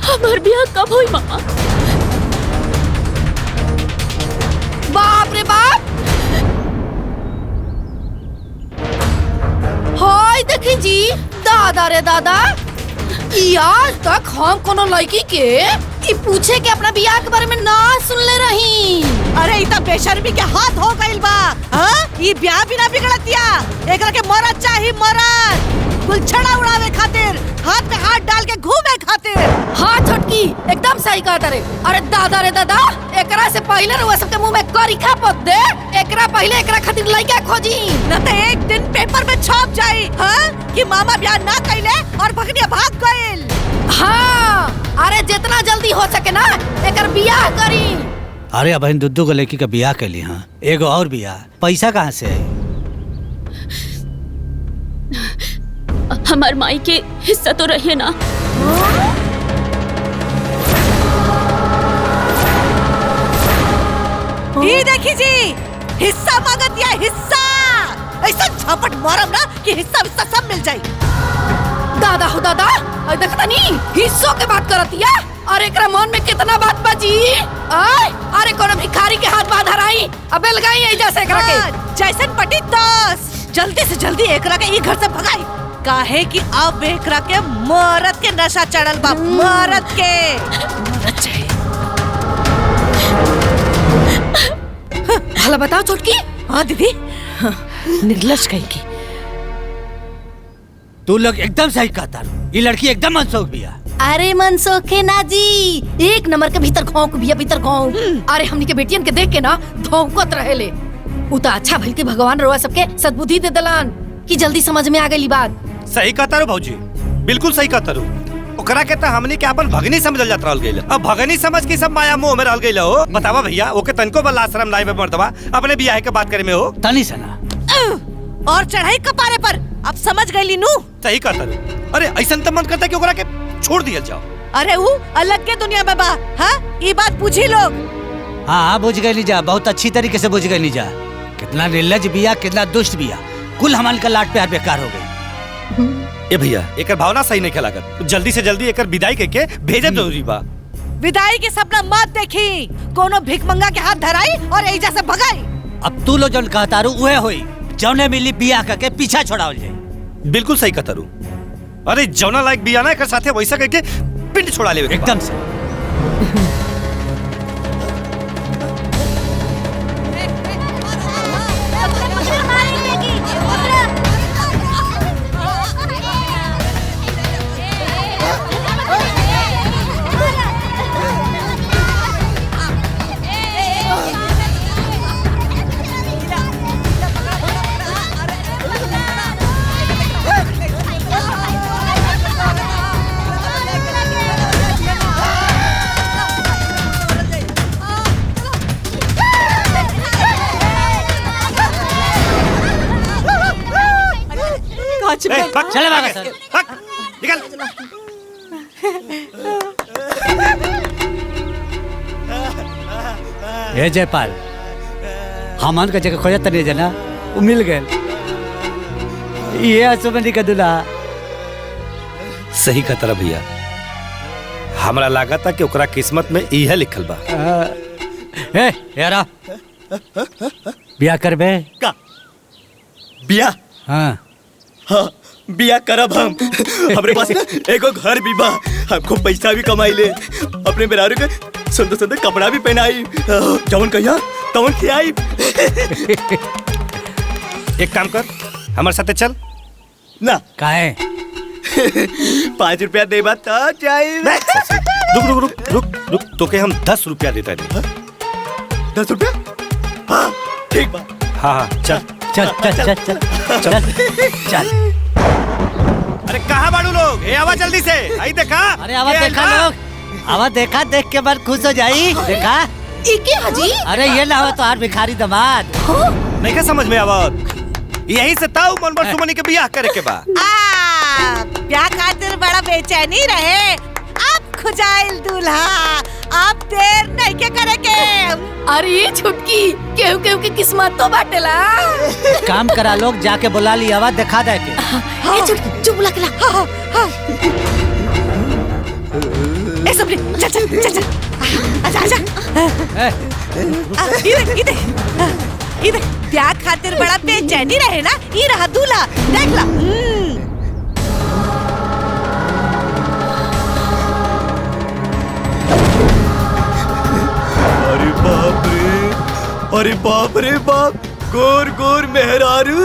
हमार ब्याह कब होई मामा? बाप रे बाप, हाय देखी जी, दादा रे दादा, आज तक हम कोनो लड़की के ई पूछे के अपना बियाह के बारे में ना सुनले रही। अरे इतना बेशर्मी के हाथ हो गइल बा। हाँ? ई ब्याह भी ना बिगड़तिया, एकरा के मरद चाही, मरद गुलछड़ा उड़ावे खातिर, हाथ में हाथ डाल के घूमे खातिर। हाँ छोटकी, एकदम सही कहा तारे। अरे दादा रे दादा, एकरा से पहले रुआ सबके मुंह में करिखा पत दे, एकरा पहले एकरा खातिर लड़का खोजी, न तो एक दिन पेपर में छप जाई हाँ? कि मामा ब्याह ना कइले और भगनिया भाग गइल। हाँ, अरे जितना जल्दी हो सके ना एकर बियाह करी। अरे अब दुद्दू को लड़की का बियाह कर ली। हाँ, एगो और बियाह, पैसा कहाँ से है? हमार माई के हिस्सा तो रहे ना। ये देखी जी, हिस्सा मांगत या हिस्सा, ऐसा झपट मारम ना कि हिस्सा सब मिल जाए। दादा हो दादा, देखता नहीं हिस्सों के बात करतिया। अरे एकरा मन में कितना बात बाजी। अरे कोनो भिखारी के हाथ बांध हराई, अबे लगाई ऐजा से एकरा के। जैसन पटी तोस, जल्दी से जल्दी एकरा के ई घर से भगाई, काहे कि अब एकरा के मरद के नशा चढ़ल बा, मरद के। मरद चाहिए। भला बताओ छोटकी। हाँ दीदी, निर्लज कहीं की। तू लोग एकदम सही कहता, ये लड़की एकदम मनसोख बिया। अरे मनसोखे ना जी, एक नंबर के भीतर घोंक बिया, भीतर घोंक। अरे हमनी के बेटियन के देख के ना धौंकत रहेले। उता अच्छा भल के भगवान रोआ सबके सद्बुद्धि दे दलान कि जल्दी समझ में आ गई बात। सही कहता रो भौजी, बिल्कुल सही कहता रो। ओकरा के त हमनी के अपन भगनी समझल जात रहल गइल, अब भगनी समझ के सब माया मोह में रहल गइल हो। बतावा भैया, ओके तनको बला शर्म नाई में मर्दवा अपने बियाह के बात करे में हो। तनी सना और चढ़ाई कपारे पर, अब समझ गई नू। सही कहता रो। अरे ऐसा तो मन करता कि ओकरा के छोड़ दिया जाओ। अरे वो अलग के दुनिया में बा। हाँ, ये बात पूछी लोग। हाँ, बुझ गई जा, बहुत अच्छी तरीके से बुझ गई जा। कितना निर्लज बिया, कितना दुष्ट बिया, कुल हमाल का लाट प्यार बेकार हो गई। ए भैया, एकर भावना सही नहीं लागत, जल्दी से जल्दी एकर विदाई करके भेजब जरूरी बा। विदाई के सपना मत देखी, कोनो भिखमंगा के हाथ धराई और एजा से भगाई। अब तू लो जौन कहता रू उहे होई, जौने मिली बियाह करके पीछा छोड़ावल जाए। बिल्कुल सही कहता रू। अरे जौना लायक बिया ना एकर साथे वैसा करके पिंड छोड़ा ले एकदम से। चले भागा सर, निकल। हे जयपाल, हमन का जगह खोजत नहीं जना, वो मिल गए। ये असुमनी का दूल्हा। सही कहता भैया, हमरा लागता कि ओकरा किस्मत में इहे लिखल बा। ए यारा, बियाह करबे का? बियाह? हाँ हाँ, बिया करब हम। हमरे पास एगो घर भी बा, हमको पैसा भी कमाई ले, अपने मेहरारू के सुंदर सुंदर कपड़ा भी पहनाई, जवन कहिया तवन खियाई। एक काम कर, हमारे साथे चल ना। काहे? 5 रुपया दे बात तो चाहिए। रुक रुक रुक रुक रुक, तो के हम 10 रुपया देता है। 10 रुपया? हाँ ठीक बा। हाँ चल चल चल चल चल चल। अरे कहाँ बाड़ू लोग? ए आवा जल्दी से, आई देखा। अरे आवा देखा लोग, आवा देखा, देख के मन खुश हो जाई। देखा इके हाजी? अरे ये ना हो तो आर भिखारी दामाद। नहीं क्या समझ में आवत? यही से ताऊ मनबर सुमनी के बियाह करे के बा। ब्याह खातिर बड़ा बेचैनी रहे, अब खुजाइल दूल्हा, अब देर नहीं के करे के। अरे छुटकी, केहू केहू की किस्मत तो बाटेला। काम करा लोग, जाके बुला लिया आवा दिखा दे के। ए छुटकी, चुप बुला के ला। ए सबरी, चल चल चल चल, आजा आजा। इधर ब्याह खातिर बड़ा बेचैनी रहे ना, ये रहा दूल्हा, देख ला। अरे बाप रे, अरे बाप रे बाप, गोर गोर मेहरारू।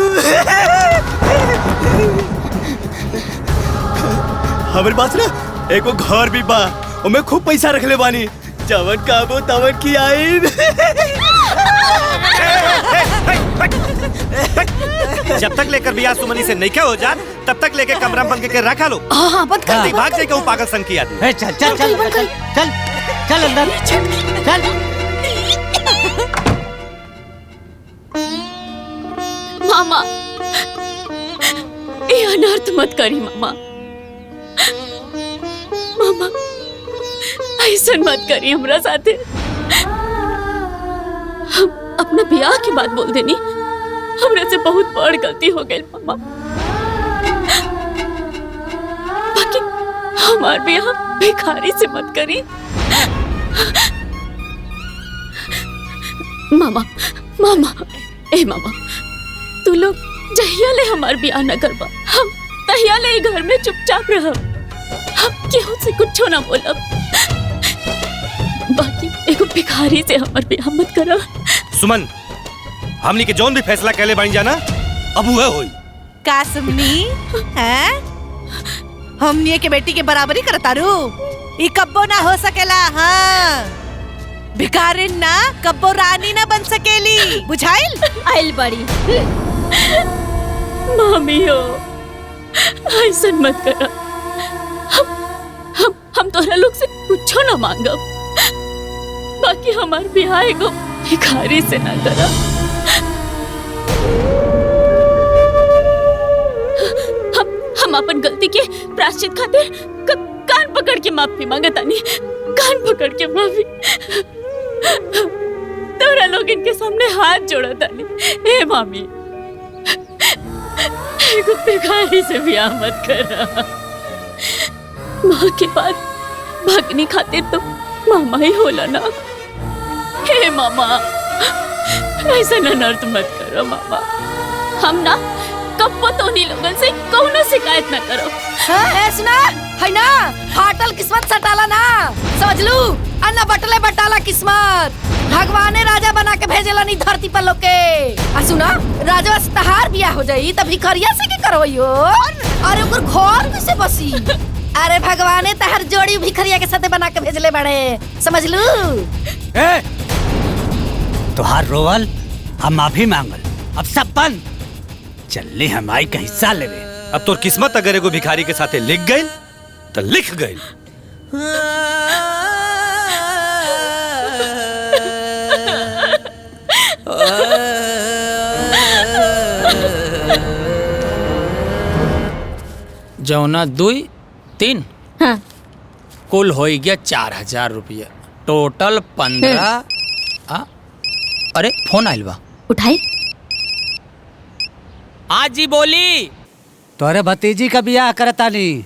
हमारे पास ना एको घर भी बा, मैं खूब पैसा रख ले बानी, जवन काबो तवन की आई। जब तक लेकर बियाह सुमनी से नहीं क्या हो जात, तब तक लेके कमरा बंद के रखा लो। हाँ बंद कर दे। भाग जाएगा वो पागल संग की आदमी। चल चल चल चल चल अंदर चल। मामा, ये अनर्थ मत करी मामा। मामा ऐसा मत करी हमरा साथे। हम अपना ब्याह की बात बोल देनी, हमरा से बहुत बड़ गलती हो गई मामा। बाकी हमार ब्याह भिखारी से मत करी। मामा मामा, ए मामा, तू लोग जहिया ले हमार ब्याह न करबा, हम तहिया ले घर में चुपचाप रहब, हम केहू से कुछ ना बोलब। बाकी एगो भिखारी से हमार ब्याह मत करा। सुमन, हमनी के जोन भी फैसला कहले बन जाना, अब वो होई। का सुमनी हैं? हमनी के बेटी के बराबरी करतारू, ई कब्बो ना हो सकेला। हाँ, भिखारिन ना कब्बो रानी ना बन सकेली, बुझाइल? आइल बड़ी मामी हो, ऐसा मत करा। हम तोहरा लोग से कुछो ना मांगब, बाकी हमार ब्याह एगो भिखारी से ना करा। हम अपन गलती के प्रायश्चित खातिर कान पकड़ के माफी मांगतानी, कान पकड़ के माफी। तोरा लोग इनके सामने हाथ जोड़तानी। ए मामी, एगो भिखारी से ब्याह मत करा। माँ के बाद भगनी खातिर तो मामा ही होला ना। हे मामा, ऐसा अनर्थ मत करो मामा। हम ना कब्बो तो नहीं लोगन से कौनो शिकायत ना करो। ए सुना, है ना, फाटल किस्मत सटाला ना, समझ लू। अन्ना बटले बटाला किस्मत, भगवाने राजा बना के भेजेला नहीं धरती पर लोग के। आ सुना, राजवा से तहार बियाह हो जाई तब भिखरिया से के करवइयो। अरे ओकर घर में से बसी। अरे भगवाने तहार जोड़ी भिखरिया के साथे बना के भेजले बड़े, समझ लू। ए, तुहार रोवल हम माफी मांगल, अब सब बंद। चलने हमारी का हिस्सा लेवे। अब तोर किस्मत अगर एगो भिखारी के साथे लिख गई तो लिख गई। जौना 2 3 हाँ। कुल हो गया 4000 रुपया, टोटल 15। अरे फोन आइल बा, उठाई। आज जी बोली। तोरे भतीजी का बियाह करता नहीं।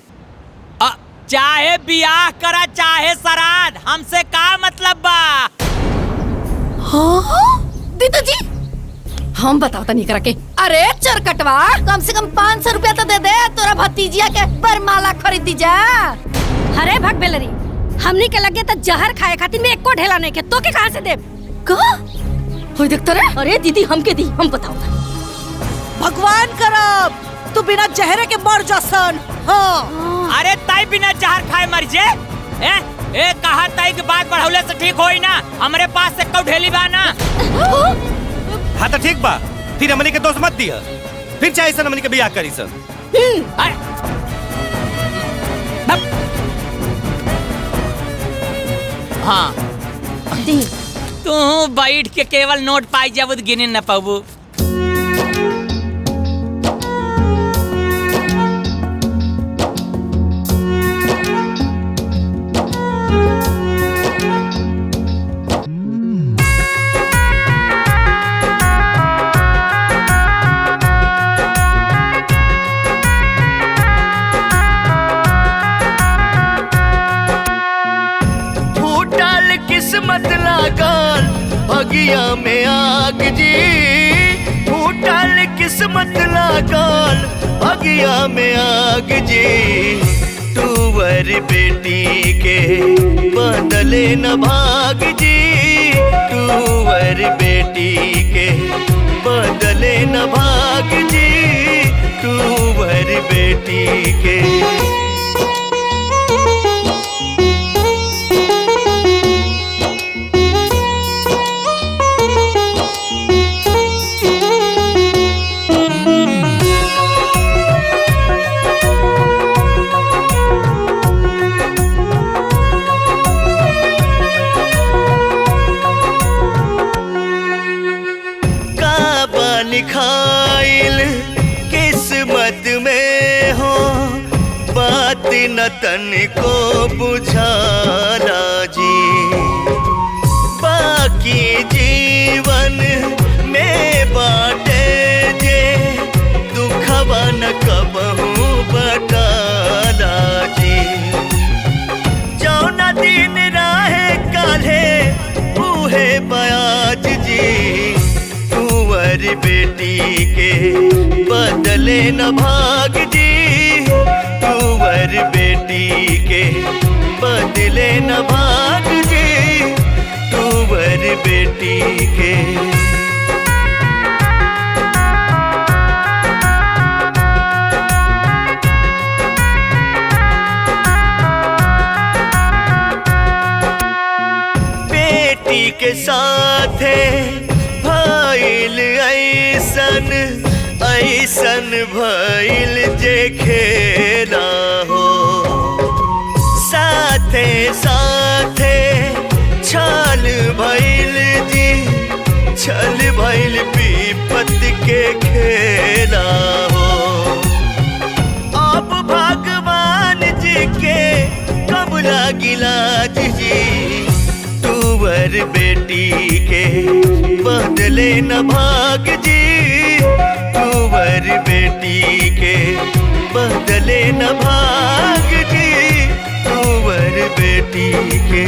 चाहे बियाह करा चाहे श्राद्ध, हमसे का मतलब बा? हाँ? दीदी जी, हम बताओ नहीं करा के। अरे चरकटवा, कम से कम 500 रुपया तो दे दे, तोरा भतीजिया के बरमाला खरीदी जा। अरे भग बेलरी, हमनी के लगे तो जहर खाए खातिर में एको ढेला नहीं के तो के कहां से देब? होई देखत रे। अरे दीदी हमके दी, हम बताओ। भगवान करब तू बिना जहरे के मर जासन। हाँ। अरे ताई बिना जहर खाए मर जे। ए कहा ताई की बात बढ़ौले से ठीक होई ना। हमरे पास से कौ ढेली बा ना। हाँ तो ठीक बा, फिर हमनी के दोस्त मत दिया, फिर चाहे सन हमनी के बियाह करी सन। हाँ तू बैठ के केवल नोट पाई जाबुद गिने न पाबू। किस्मत लागल भगिया में आग जी, फूटल किस्मत लागल भगिया में आग जी। तुवर बेटी के बदले न भाग जी, तुवर बेटी के बदले न भाग जी, तुवर बेटी के। लिखाइल किस्मत में हो बात न तन को बुझाला जी, बाकी जीवन में बाटे जे दुखवा न कबहू बटाला जी। जौना दिन राहे काल्हे बूहे बयाज जी, बेटी के बदले न भाग जी, तुवर बेटी के बदले न भाग जी, तुवर बेटी के। बेटी के साथे भइल ऐसन ऐसन भइल जे खेला हो, साथे साथे छल भइल जी, छल भइल विपत के खेला हो। अब भगवान जी के कब लागिला जी, तुवर बेटी के बदले न भाग जी, तुवर बेटी के बदले न भाग जी, तुवर बेटी के।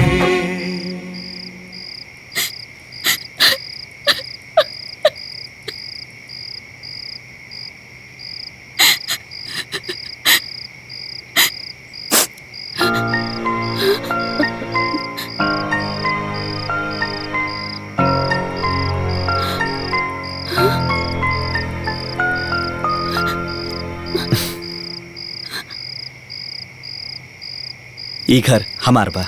ई घर हमार बा,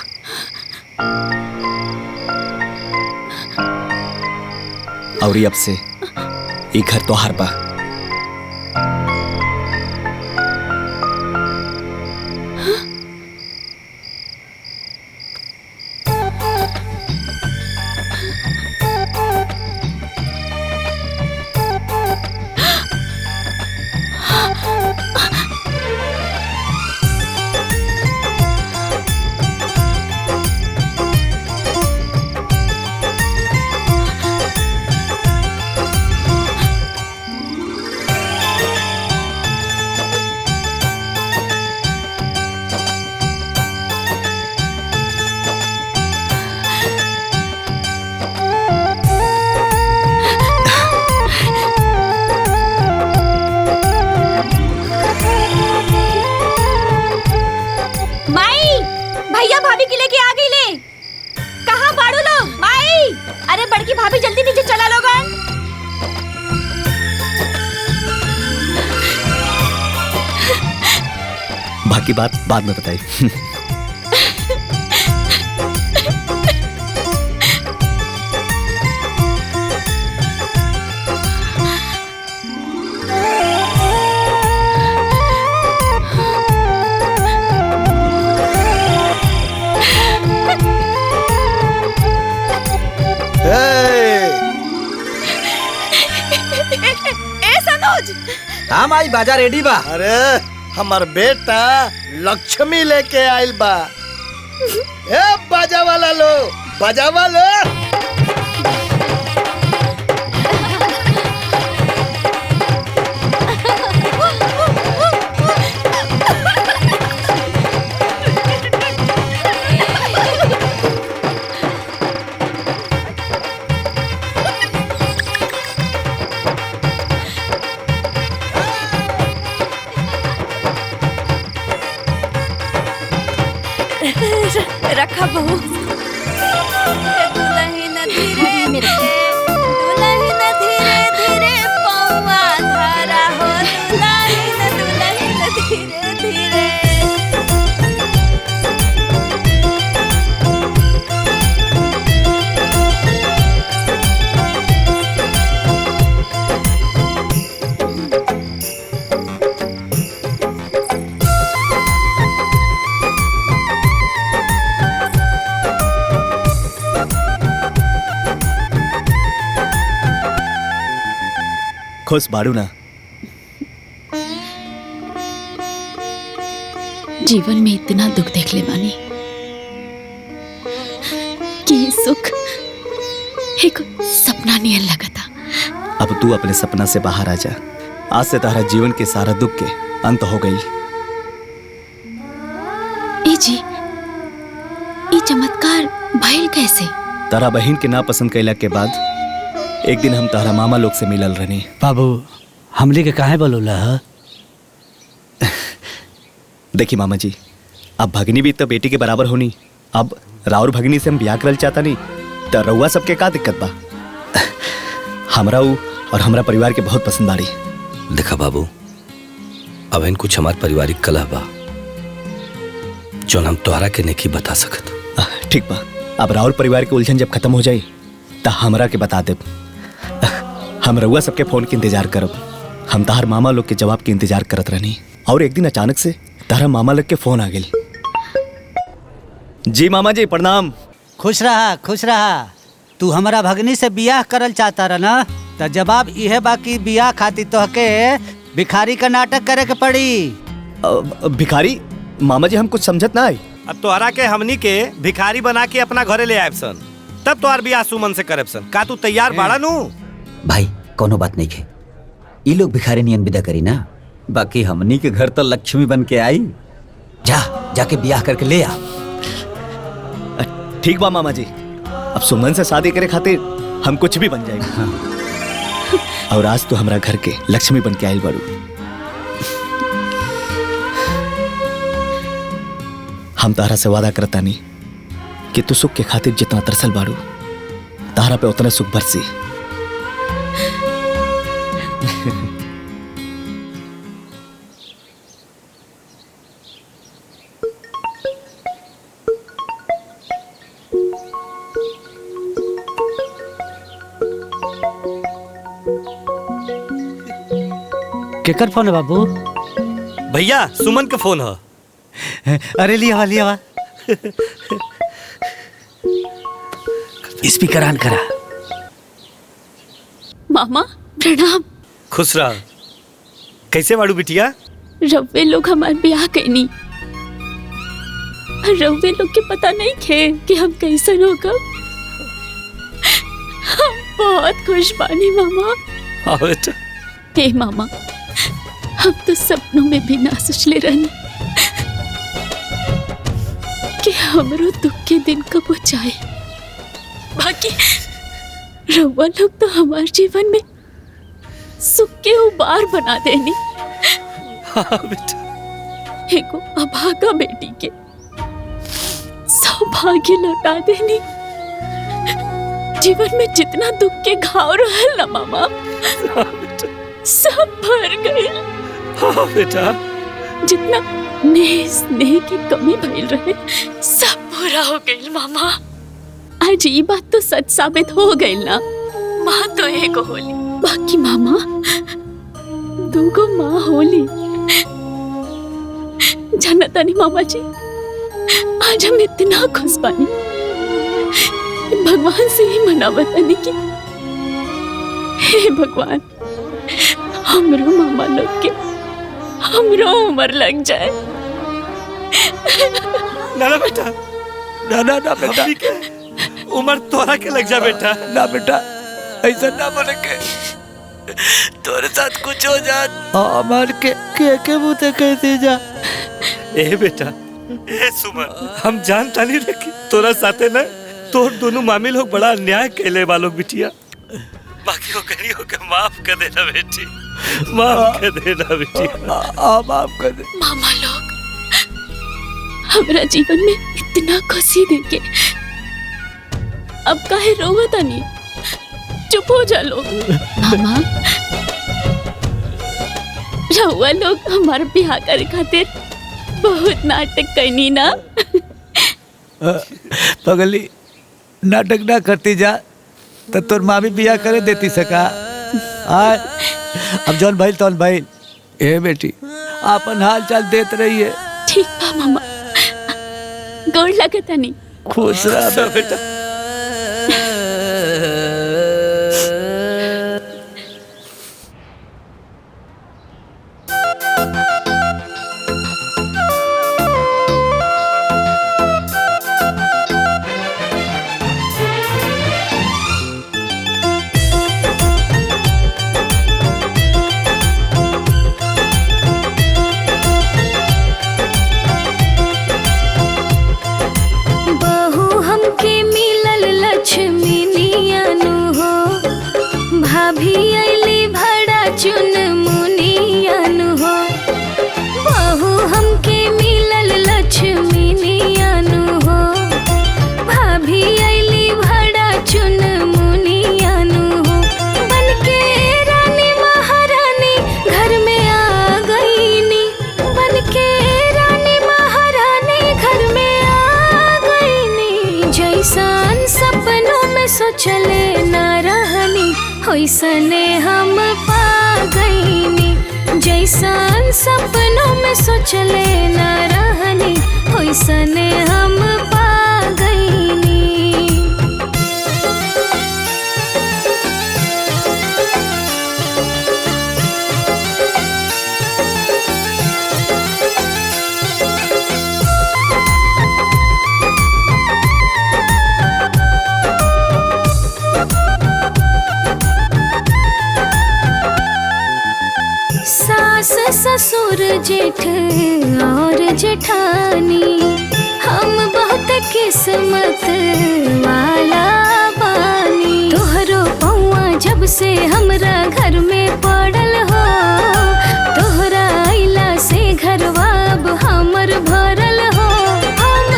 और अब से ई घर तोहार बा। बाकी बात बाद में बताई। हम आई बाजा रेडी बा। अरे हमार बेटा लक्ष्मी लेके आइल बा। ए बाजा वाला लो, बाजा वाला। रखा बहू। दुल्हन धीरे धीरे, दुल्हन धीरे धीरे पौआ धरा हो, दुल्हन धीरे धीरे। खुश बाड़ू ना? जीवन में इतना दुख देख ले बानी कि ये सुख एक सपना नियन लगा था। अब तू अपने सपना से बाहर आ जा। आज से तारा जीवन के सारा दुख के अंत हो गई। ए जी, ये चमत्कार भइल कैसे? तारा बहन के ना पसंद कैला के बाद एक दिन हम तारा मामा लोग से मिलल रहनी। बाबू हमली के काहे बोलूला? देखी मामा जी, अब भगनी भी तो बेटी के बराबर होनी। अब राउर भगनी से हम ब्याह करल चाहता नहीं तो रउआ सबके का दिक्कत बा? हमरा ऊ और हमरा परिवार के बहुत पसंद बाड़ी। देखा बाबू, अब इन कुछ हमार पारिवारिक कलह बा जो हम तोहरा के नहीं बता सकत। ठीक बा, अब राउर परिवार के उलझन जब खत्म हो जाई तो हमरा के बता दे। हम रउआ सबके फोन के इंतजार करब। हम तार मामा लोग के जवाब के इंतजार करत रहनी और एक दिन अचानक से तारा मामा लोग के फोन आ गई। जी मामा जी प्रणाम। खुश रहा खुश रहा। तू हमारा भगनी से बियाह करल चाहता रहा ना, तो जवाब यह बाकी बियाह खातिर तोहके भिखारी का नाटक करे के पड़ी। भिखारी? मामा जी हम कुछ समझत ना आई। अब तोहरा के हमनी के भिखारी बना के अपना घरे ले आए सन, तब तोहार बियाह सुमन से करब सन। का तू तैयार बाड़ा नू? भाई कोनो बात नहीं है, ये लोग भिखारी नियन विदा करी ना, बाकी हमनी के घर तो लक्ष्मी बन के आई। जाके ब्याह करके ले आ। ठीक बा मामा जी, अब सुमन से शादी करे खातिर हम कुछ भी बन जाएंगे। हाँ। और आज तो हमारा घर के लक्ष्मी बन के आयल बाड़ू। हम तारा से वादा करता नहीं कि तू सुख के खातिर जितना तरसल बाड़ू तारा पे उतना सुख बरसी। केकर फोन है बाबू? भैया सुमन का फोन है। अरे लिया लिया स्पीकर ऑन करा। मामा प्रणाम। खुश रह। कैसे बाड़ू बिटिया? रव्वे लोग हमार ब्याह कैनी, रव्वे लोग के पता नहीं खे कि हम कैसन होगा। हम बहुत खुश बानी मामा। हाँ बेटा। हे मामा, हम तो सपनों में भी ना सोचले रहनी कि हमरो दुख के दिन कब जाए। बाकी रउआ लोग तो हमारे जीवन में सुख के उबार बना देनी। हाँ बेटा। एगो अभागा बेटी के सौभाग्य लौटा देनी। जीवन में जितना दुख के घाव रहल ना मामा, सब भर गए। हाँ बेटा। जितना स्नेह की कमी भइल रहे सब पूरा हो गई मामा। आज ये बात तो सच साबित हो गई ना। माँ तो एक होली बाकी मामा दूगो माँ होली। जानता नहीं मामा जी, आज हम इतना खुश बानी भगवान से ही मनावतानी कि हे भगवान हमरो मामा लोग के हमरो उम्र लग जाए। ना बेटा, ना बेटा, उम्र तोरा के लग जा बेटा। ना बेटा, ऐसा ना बोले के तोरे साथ कुछ हो जात हमार के मुँह कैसे जा। ए बेटा, ए सुमन, हम जानता नहीं रखी तोरा साथे ना तोर दोनों मामी लोग बड़ा अन्याय कैले वालों बिटिया। बाकी वो करियो के माफ कर देना बेटी, माफ कर देना बिटिया, माफ कर दे। मामा लोग हमरा जीवन में इतना खुशी देके अब काहे रोवता नहीं, चुप हो जा लोग। मामा रहुआ लोग हमारे बियाह करे खातिर बहुत नाटक करनी ना। पगली नाटक ना करती जा तो तोर मामी बियाह करे देती सका। अब जौन भाई तौन भाई। ए बेटी आपन हाल चाल देत रही है। ठीक बा मामा, गोड़ लगता नहीं। खुश रह बेटा। चले ना रहनी होइसने हम पा गईनी। जैसन सपनों में सोचले ना रहनी होइसने हम पा गईनी। सास ससुर जेठ और जेठानी हम बहुत किस्मत वाला बानी। तोहरो पौआ जब से हमरा घर में पड़ल हो, तोहरा आइला से घरवा अब हमर भरल हो। हम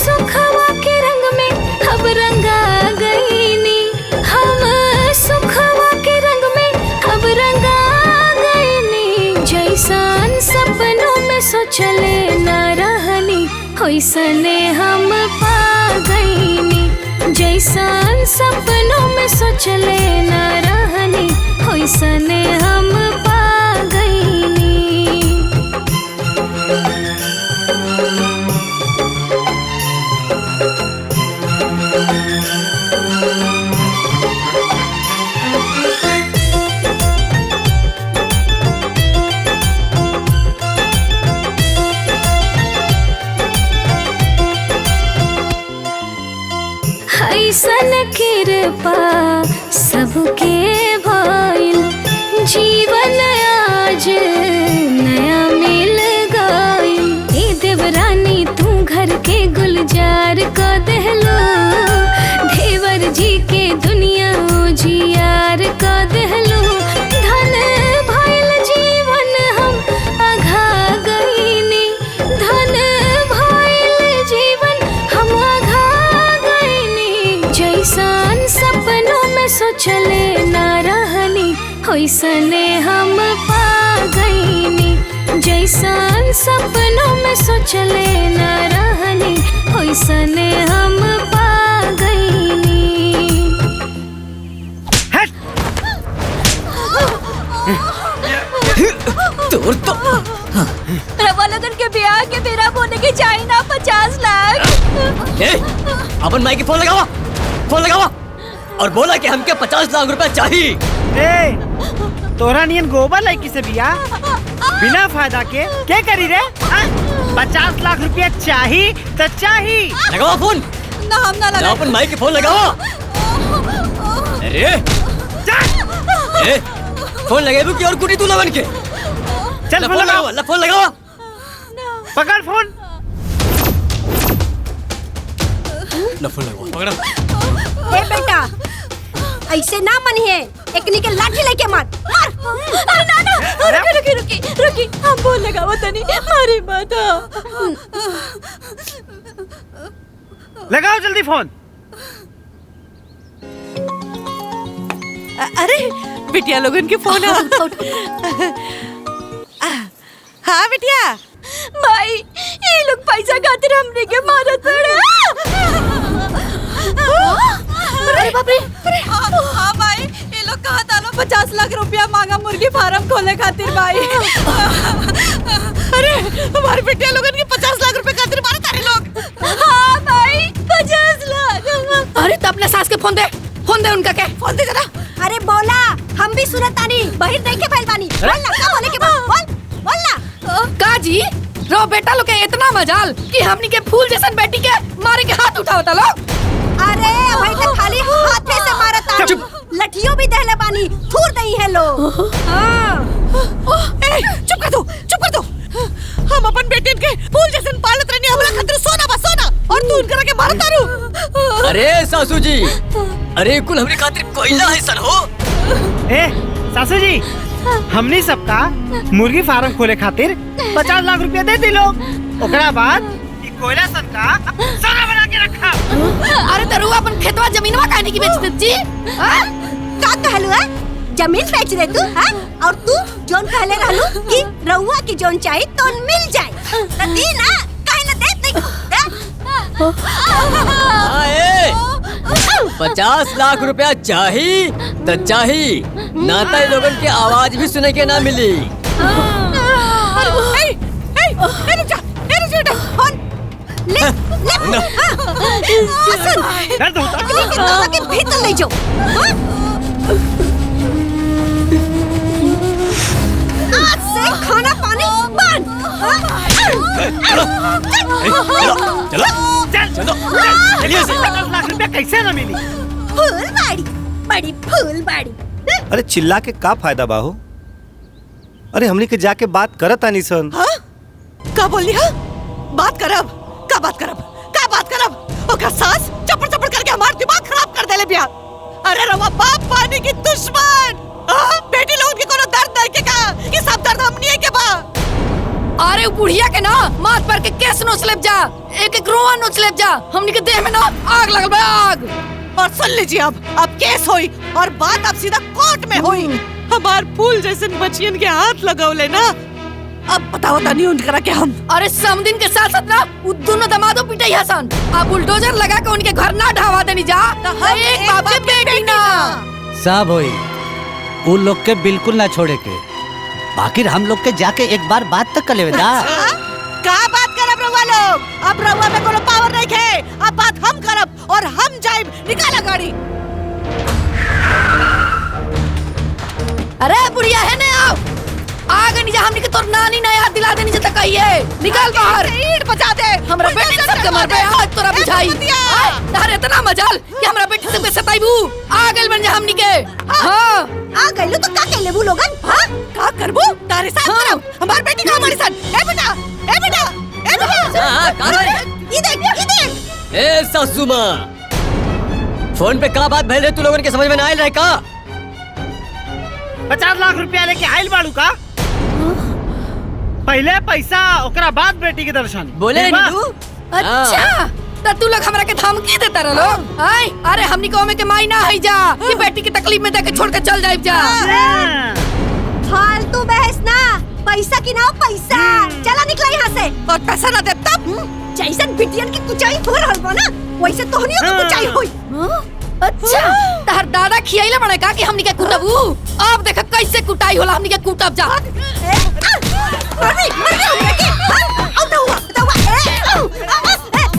सुखवा के रंग में अब रंगा गईनी, हम सुखवा के रंग में अब रंगा जैसन सपनों में सोचले ना रहनी होइसने हम पा गईनी। जैसन सपनों में सोचले ना रहनी होइसने हम पा गईनी। ऐसन कृपा सबके भइल, जीवन आज नया मिल गइल। ए देवरानी तू घर के गुलजार क देहलो, देवर जी के दुनिया उजियार क देहलो। धन भइल जीवन हम आघा गईनी, धन भइल जीवन हम आघा गईनी। जैसन सपनों में सोचले ना रहनी होइसने हम पा गईनी। जैसन सपनों सोचले न रहनी ओइसने हम पा गईनी। तोर तो रवा लगन के ब्याह के बेरा बोने के चाहिए ना 50 लाख। ए, अपन माई की फोन लगावा और बोला कि हमके 50 लाख रुपए चाहिए। ए, तोरा नियन गोबर लड़की से बिया बिना फायदा के क्या करी रे? 50 लाख रुपया चाहिए तो चाहिए। लगावा फोन। ना हम ना लगा। अपन माई की फोन लगावा। अरे ए, फोन लगाबू कि और कुटी तू लवन के? चल फोन लगाओ। फोन लगावा। पकड़ फोन। फोन लगावा। पकड़। ए बेटा ऐसे ना मनिए, एकनी के लाठी लेके मार। अरे ना ना रुकी हम बोल लगाओ तनी अरे माता। लगाओ जल्दी फोन। अरे बिटिया लोगन के फोन हाँ बिटिया। भाई ये लोग पैसा खातिर हमने के मारत पड़े। अरे बाप रे। हाँ भाई ये लोग कहा था 50 लाख रुपया मांगा मुर्गी फार्म खोले खातिर भाई। अरे हमारे बिटिया लोगन के 50 लाख रुपए खातिर मारे तारे लोग। हाँ भाई 50 लाख। अरे तो अपने सास के फोन दे उनका क्या? फोन दे जरा। अरे बोला हम भी सुनत तानी बहिर नहीं के फैल बानी। बोल ना क्या बोले के बोल ना। का जी रो बेटा लोग के इतना मजाल कि हमनी के फूल जैसन बेटी के मारे के हाथ उठावता लोग। अरे भाई तो खाली हाथे से मारता। लठियों भी दहले बानी थूर दई है लो। चुप कर दो। हम अपन बेटिन के फूल जैसन पालत रहनी, हमरा खातिर सोना बा सोना और तू उनकरा के मारत तारू। अरे सासू जी, अरे कुल हमरे खातिर कोयला है सन हो। ए सासू जी, हमनी सबका मुर्गी फार्म खोले खातिर 50 लाख रुपया दे दी लोग। ओकरा बाद कोयला सन का सोना बना के रखा। अरे तो रुआ अपन खेतवा जमीनवा काहे की बेच देत जी? का कहलू है? जमीन बेच दे तू? और तू जोन कहले रहलू कि रउआ की जोन चाहिए तो मिल जाए तो दी ना, काहे ना देत नहीं? 50 लाख रुपया चाहिए तो चाहिए, नाता लोगन की आवाज भी सुने के ना मिली। भीतर ले जाओ। आज से खाना पानी बंद। चलो चलिए। 50 लाख रुपया कैसे ना मिली? फूलबाड़ी बड़ी फूलबाड़ी। अरे चिल्ला के का फायदा बाहो? अरे हमनी के जाके बात करत आनी सन। का बोली? बात करब का बात करब? ओकर सास चपड़ करके हमार दिमाग खराब कर देले बिया। अरे रवा बाप पानी की दुश्मन। बेटी लोगन के कोनो दर्द नहीं के का कि सब दर्द हमनी के बा। अरे बुढ़िया के ना माथ पर के केस नोच लेब जा, एक रोआ नोच लेब जा। हमनी के देह में ना आग लगल बा आग। और सुन लीजिए अब केस होई और बात अब सीधा कोर्ट में होई। हमार फूल जैसे बचियन के हाथ लगावले ना, अब बताओ तानी उनकरा के हम। अरे समदिन के साथ साथ ना उ दोनों दमादो पिटाई हसन। अब बुलडोजर लगा के उनके घर ना ढावा देनी जा। एक बाप के बेटी ना सब होई, उन लोग के बिल्कुल ना छोड़े के। बाकी हम लोग के जाके एक बार बात तक कर लेवे दा। का बात करब रउआ लोग? अब रउआ में कोनो पावर नहीं है। अब बात हम करब और हम जाइब। निकाला गाड़ी। अरे बुढ़िया है ने आओ आगे नहीं जा। हमनी के तोर नानी ना याद दिला देनी जता कहिए। निकाल बाहर। ईंट बजा दे। हमरा बेटी सब के मर पे आज तोरा बुझाई। तारे इतना मजाल कि हमरा बेटी सब के सताइबू। आ गेल बन जा हमनी के। हां आ गइलो तो का कहले बू लोगन? हां का करबू? तारे साथ करब। हमार बेटी का हमारे साथ। ए बेटा ई देख। ए सासू माँ, फोन पे का बात भइल रहे? तू लोगन के समझ में ना आइल रहे का? 50 लाख रुपया लेके आइल बाड़ू का? पहले पैसा ओकरा बाद बेटी के दर्शन बोले नीलू। अच्छा तो तू लोग हमरा के धमकी देता रहो। अरे हमनी को में के माई ना है जा कि बेटी की तकलीफ में देके छोड़ के चल जाइब जा। फालतू बहस ना, पैसा की ना पैसा। चला निकला यहाँ से। और पैसा ना दे तब जैसन बिटियन की कुचाई हो रहल बा ना वैसे तोहनियों की कुचाई होई। अच्छा तार दादा खियाइले बड़े का कि हमनी के कुटबू। अब देख कैसे कुटाई होला हमनी के कुटब जा। मरनी हमने के आओ दउआ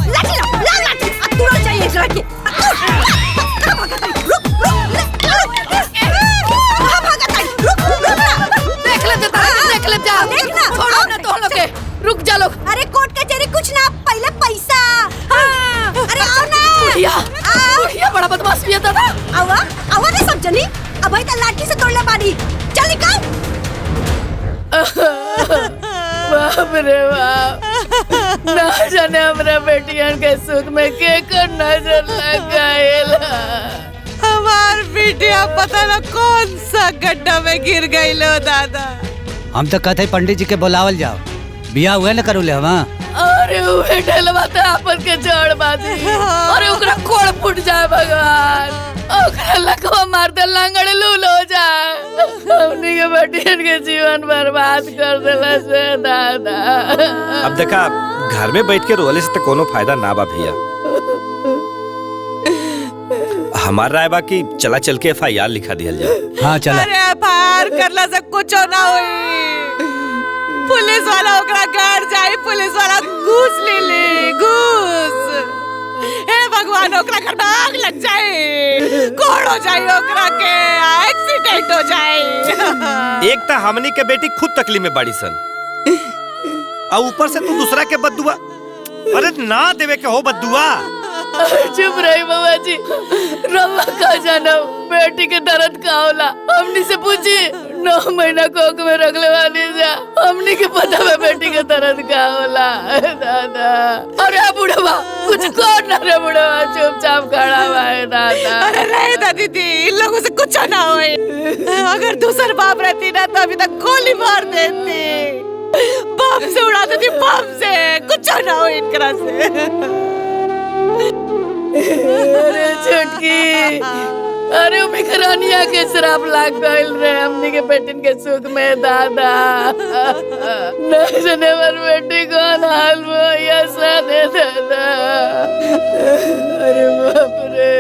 लाठी ला लाठी तुरंत चाहिए एकरा के। रुक देख ले जा छोड़ो ना तो लोग के रुक जा लोग। अरे कोर्ट कचहरी कुछ ना पहले पैसा। अरे आओ ना बुढ़िया बड़ा बदमाश भी है दादा। आवा ना सब जनी अब भाई तो लाठी से तोड़ले बानी। चल निकल। बाप रे बाप ना जाने हमरा बेटियन के सुख में के कर नजर लगाएला। हमार बेटिया पता ना कौन सा गड्ढा में गिर गई लो दादा। हम तो कहते पंडित जी के बुलावल जाओ बियाह हुए न करो ले हम। अरे उहे ढेलवा त आपन के जड़ बाजी। अरे ओकरा कोड़ फूट जाए भगवान। ओकरा लकवा मार दे लंगड़ लूल हो जाए। हमनी के बेटियन के जीवन बर्बाद कर देला से दादा। अब देखा घर में बैठ के रोले से तो कोनो फायदा ना बा भैया। हमार राय बा कि चला चल के FIR लिखा दिया जाए। हाँ चला। अरे FIR करला से कुछ ना होई। पुलिस वाला ओकरा घर जाई पुलिस वाला घूस ले घूस। हे भगवान ओकरा घर में आग लग जाए कोड़ हो जाए ओकरा के एक्सीडेंट हो जाए। एक तो हमनी के बेटी खुद तकलीफ में बाड़ी सन और ऊपर से तू दूसरा के बद्दुआ। अरे ना देवे के हो बद्दुआ। चुप रही बाबा जी। रवा का जाना बेटी के दर्द का होला हमनी से पूछी। 9 महीना कोख में रखले वाली जा हमनी के पता है बेटी के दर्द का होला दादा। अरे बुढ़वा कुछ कर ना रे बुढ़वा चुपचाप खड़ा हुआ है दादा। अरे नहीं दादी दी इन लोगों से कुछ ना होए। अगर दूसर बाप रहती ना तो अभी तक गोली मार देती बम से उड़ा देती बम से। कुछ ना हो इनकरा से। अरे छुटकी अरे मिखरानिया के शराब लाग गइल रे हमनी के बेटिन के सुख में दादा। न जाने मर बेटी कौन हाल में या सादे दादा। अरे बाप रे।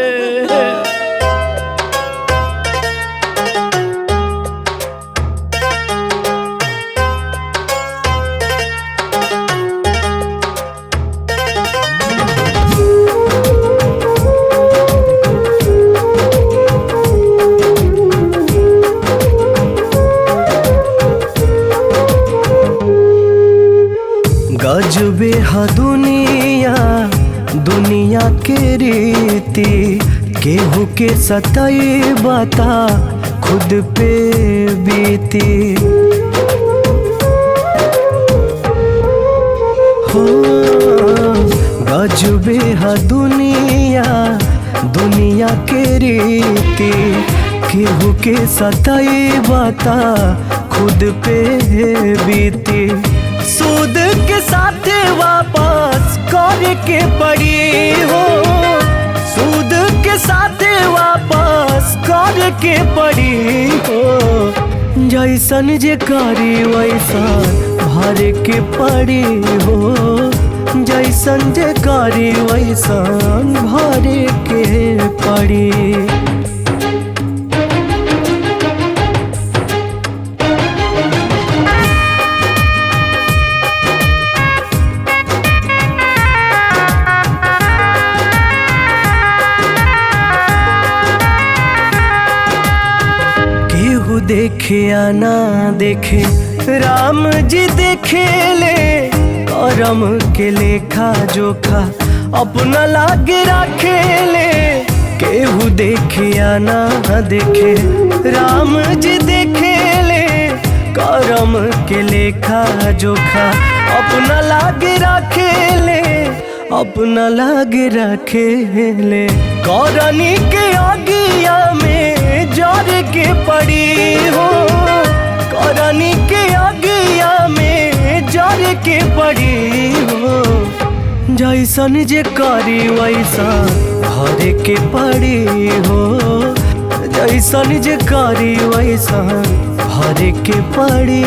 गजबे हा दुनिया के रीति केहू के सताई बता खुद पे बीती। हो गजबे हा दुनिया के रीति केहू के सताई बता खुद पे बीती। सूद के साथ वापस करके पड़ी हो सूद के साथ वापस करके पड़ी हो। जैसन जे करी वैसन भर के पड़ी हो जैसन जे करी वैसन भर के पड़ी। देखे या ना देखे राम जी देखे ले करम के लेखा जोखा अपना लागे रखे ले। केहू देखे या ना देखे राम जी देखे ले करम के लेखा जोखा अपना लागे रखे ले अपना लागे रखे ले। करनी के आगिया में जर के पड़ी हो करनी के आगिया में जर के पड़ी हो। जैसन जे करी वैसन भर के पड़ी हो जैसन जे करी वैसन भर के पड़ी।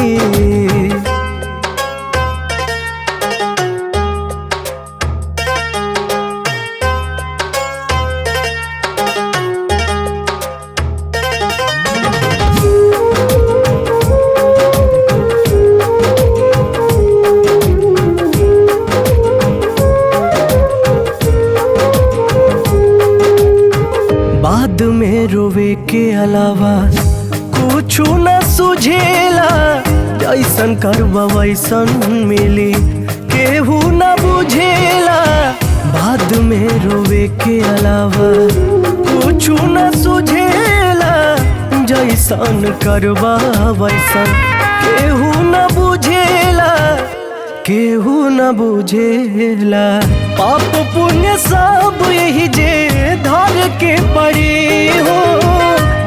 बाद में रोवे के अलावा कुछ न सुझेला, जैसन करबा वैसन मिली केहू न बुझेला। बाद में रोवे के अलावा कुछ न सुझेला, जैसन करबा वैसन केहू न बुझेला, केहू न बुझेला। पाप पुण्य सब यही जे धर के पड़ी हो,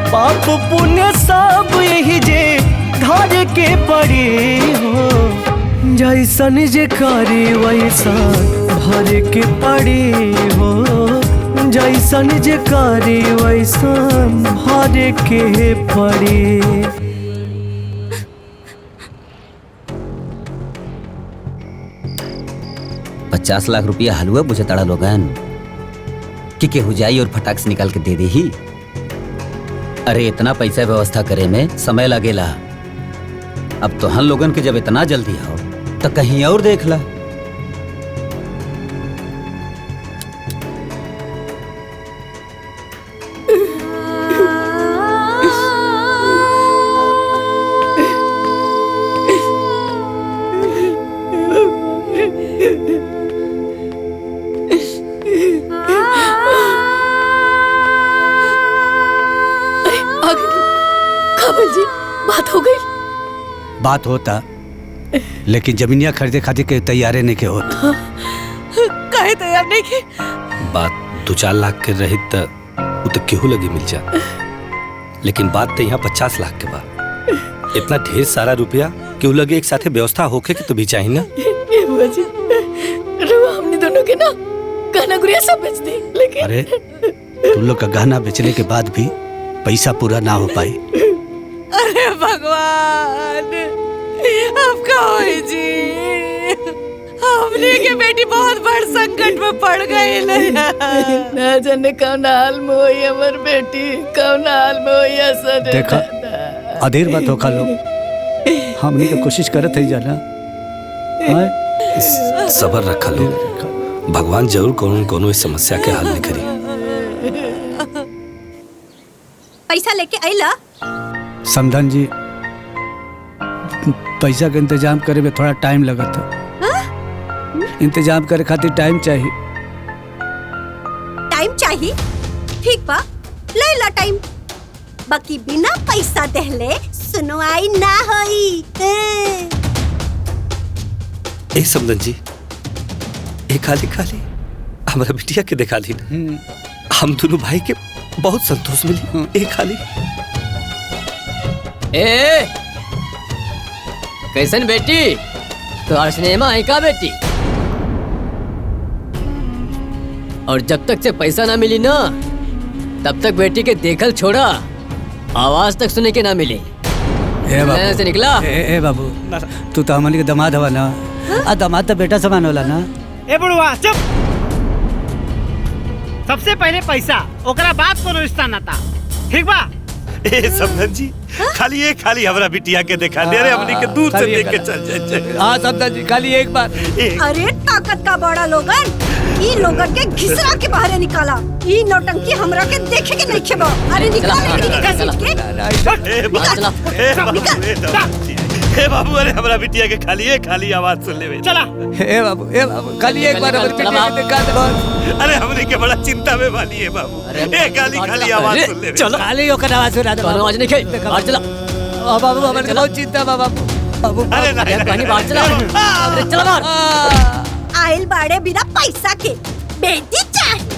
पाप पुण्य सब यही जे धर के पड़ी हो। जैसन जे करी वैसन भर के पड़ी हो, जैसन जे करी वैसन भर के पड़ी। 50 लाख रुपया हलवा बुझे तड़ा लोगन कि केहू जाई और फटाक से निकाल के दे दे ही। अरे इतना पैसा व्यवस्था करे में समय लगेला। अब तो हम लोगन के जब इतना जल्दी हो तो कहीं और देख ला। बात होता लेकिन जमीनिया खरीदे खातिर के तैयारे नहीं के होता। काहे तैयार नहीं के? बात 2-4 लाख के रही तो वो तो केहू लगी मिल जा, लेकिन बात तो यहाँ 50 लाख के बाद इतना ढेर सारा रुपया केहू लगे एक साथे व्यवस्था होके के तो भी चाहिए ना। ये बुआ जी, रुआ हमने दोनों के ना गहना गुड़िया सब बेच दी, लेकिन अरे तुम लोग का गहना बेचने के बाद भी पैसा पूरा ना हो पाई। अरे भगवान, अब का होई जी? हमने के बेटी बहुत बड़ संकट में पड़ गई ना जाने कौन हाल में होई हमर बेटी, कौन हाल में होई असर। देखा अधेर बात होखा लोग, हमने तो कोशिश करत है जाना। सबर रखा लोग, भगवान जरूर कोनो इस समस्या के हल निकली। पैसा लेके आइला? समधन जी, पैसा के इंतजाम करे में थोड़ा टाइम लगा था। इंतजाम करे खातिर टाइम चाहिए। टाइम चाहिए? ठीक बा, ले ला टाइम। बाकी बिना पैसा देहले सुनवाई ना होई। ए समधन जी, ए खाली हमारा बिटिया के दिखा दी, हम दोनों भाई के बहुत संतोष मिली। ए खाली ए कैसन बेटी तो सिनेमा है का बेटी? और जब तक से पैसा ना मिली ना तब तक बेटी के देखल छोड़ा, आवाज तक सुने के ना मिली। से निकला। ए बाबू, तू तो हमारे के दामाद हवा ना। आ दामाद तो बेटा समान होला ना। ए बुढ़वा चुप। सबसे पहले पैसा, ओकरा बाद कोनो रिश्ता नाता, ठीक बा? ए समधन जी, खाली हमरा बिटिया के दिखा दे। अरे हमनी के दूर से देख के चल जाए। हां समधन जी, खाली एक बार। अरे ताकत का बड़ा लोगन, ई लोगन के घिसरा के बाहर निकाला। ई नौटंकी हमरा के देखे के नहीं खेबा। अरे निकाल हे बाबू, अरे हमरा बिटिया के खाली आवाज सुन ले। चला हे बाबू खाली एक बार हमरी बिटिया के दिखा दे। अरे हमनी के बड़ा चिंता में वाली है बाबू। ए खाली आवाज सुन ले। चलो खाली ओकर आवाज सुना दे। आवाज नहीं खे, बाहर चला। बाबू हमरे के बहुत चिंता बा बाबू। अरे नहीं बाहर चला। अरे चला बाहर। आइल बाड़े बिना पैसा के, बेटी चाहिए।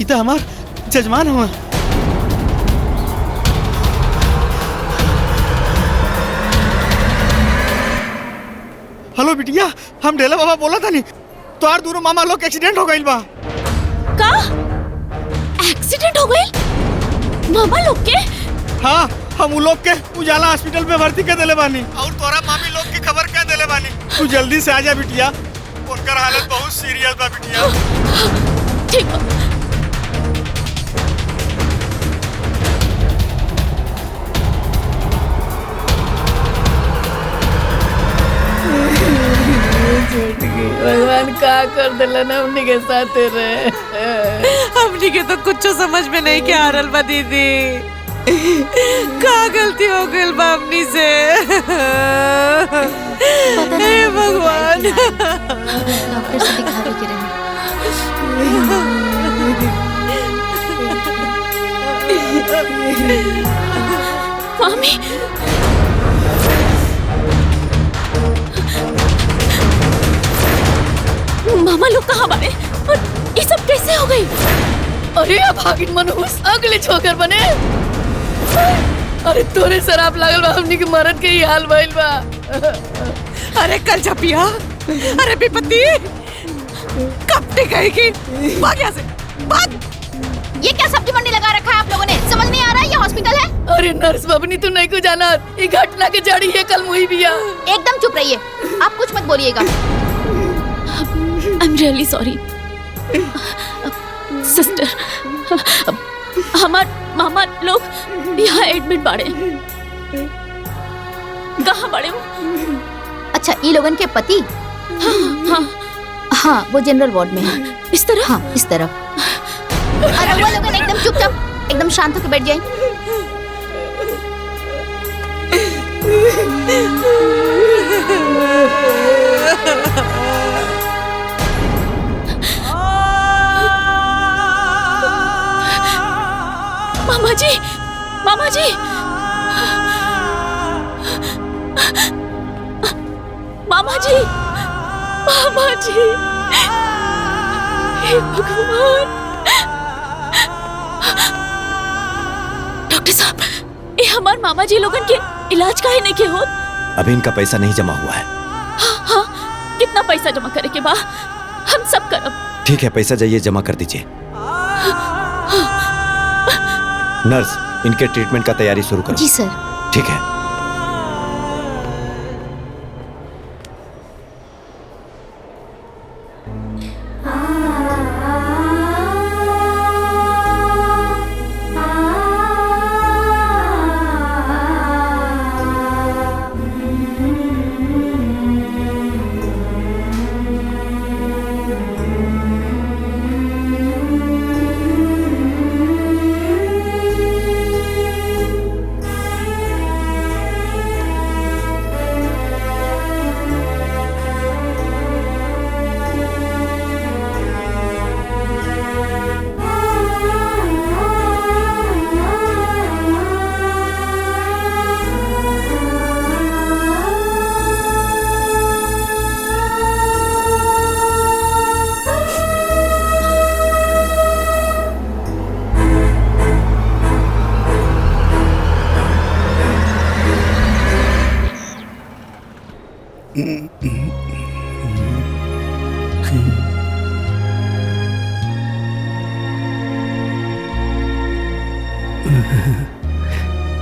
इता हमार जजमान हुआ। हेलो बिटिया, हम ढेला बाबा बोला था नहीं तोहार दोनों मामा लोग एक्सीडेंट हो गइल बा। का एक्सीडेंट हो गई मामा लोग के? हाँ, हम उ लोग के उजाला हॉस्पिटल में भर्ती कर देले बानी और तोरा मामी लोग की खबर कर देले बानी। तू जल्दी से आ जा बिटिया, उनकर हालत बहुत सीरियस बा बिटिया। ठीक बा। भगवान का कर दिलन हमनी के साथ रहे। हमनी के तो कुछ समझ में नहीं के आ रहल बा दीदी। का गलती हो गइल बा हमनी से? हे भगवान। डॉक्टर से दिखावे के रहे। मामी मामा लोग कहाँ बारे? और ये सब कैसे हो गई? अरे भागिन मनहूस अगले छोकर बने। अरे तोरे शराब लागल बा, हमनी के मरद के ही हाल भइल बा। अरे कल छपिया, अरे विपत्ति कब टिकेगी? भाग यहाँ से, भाग। ये क्या सब्जी मंडी लगा रखा है आप लोगों ने? समझ नहीं आ रहा ये हॉस्पिटल है? अरे नर्स बबनी तू नहीं को जाना, ये घटना के जड़ी है कल मुही बिया। एकदम चुप रहिए, आप कुछ मत बोलिएगा। I am really sorry sister. हमार मामा लोग यहाँ एडमिट बाड़े। कहाँ बाड़े वो? अच्छा, ये लोगन के पति? हाँ हाँ, वो जनरल वार्ड में है। इस तरह? हाँ, इस तरफ। अरे वो लोगन एकदम चुपचाप, एकदम शांत होकर बैठ जाएं। मामा जी, मामा जी, मामा जी, मामा जी, हे भगवान। डॉक्टर साहब, ये हमारे मामा जी लोगन के इलाज काहे नहीं के होत? अभी इनका पैसा नहीं जमा हुआ है। हाँ, कितना पैसा जमा करे के बा? हम सब करब। ठीक है, पैसा जाइए जमा कर दीजिए। नर्स, इनके ट्रीटमेंट का तैयारी शुरू करो। जी सर। ठीक है।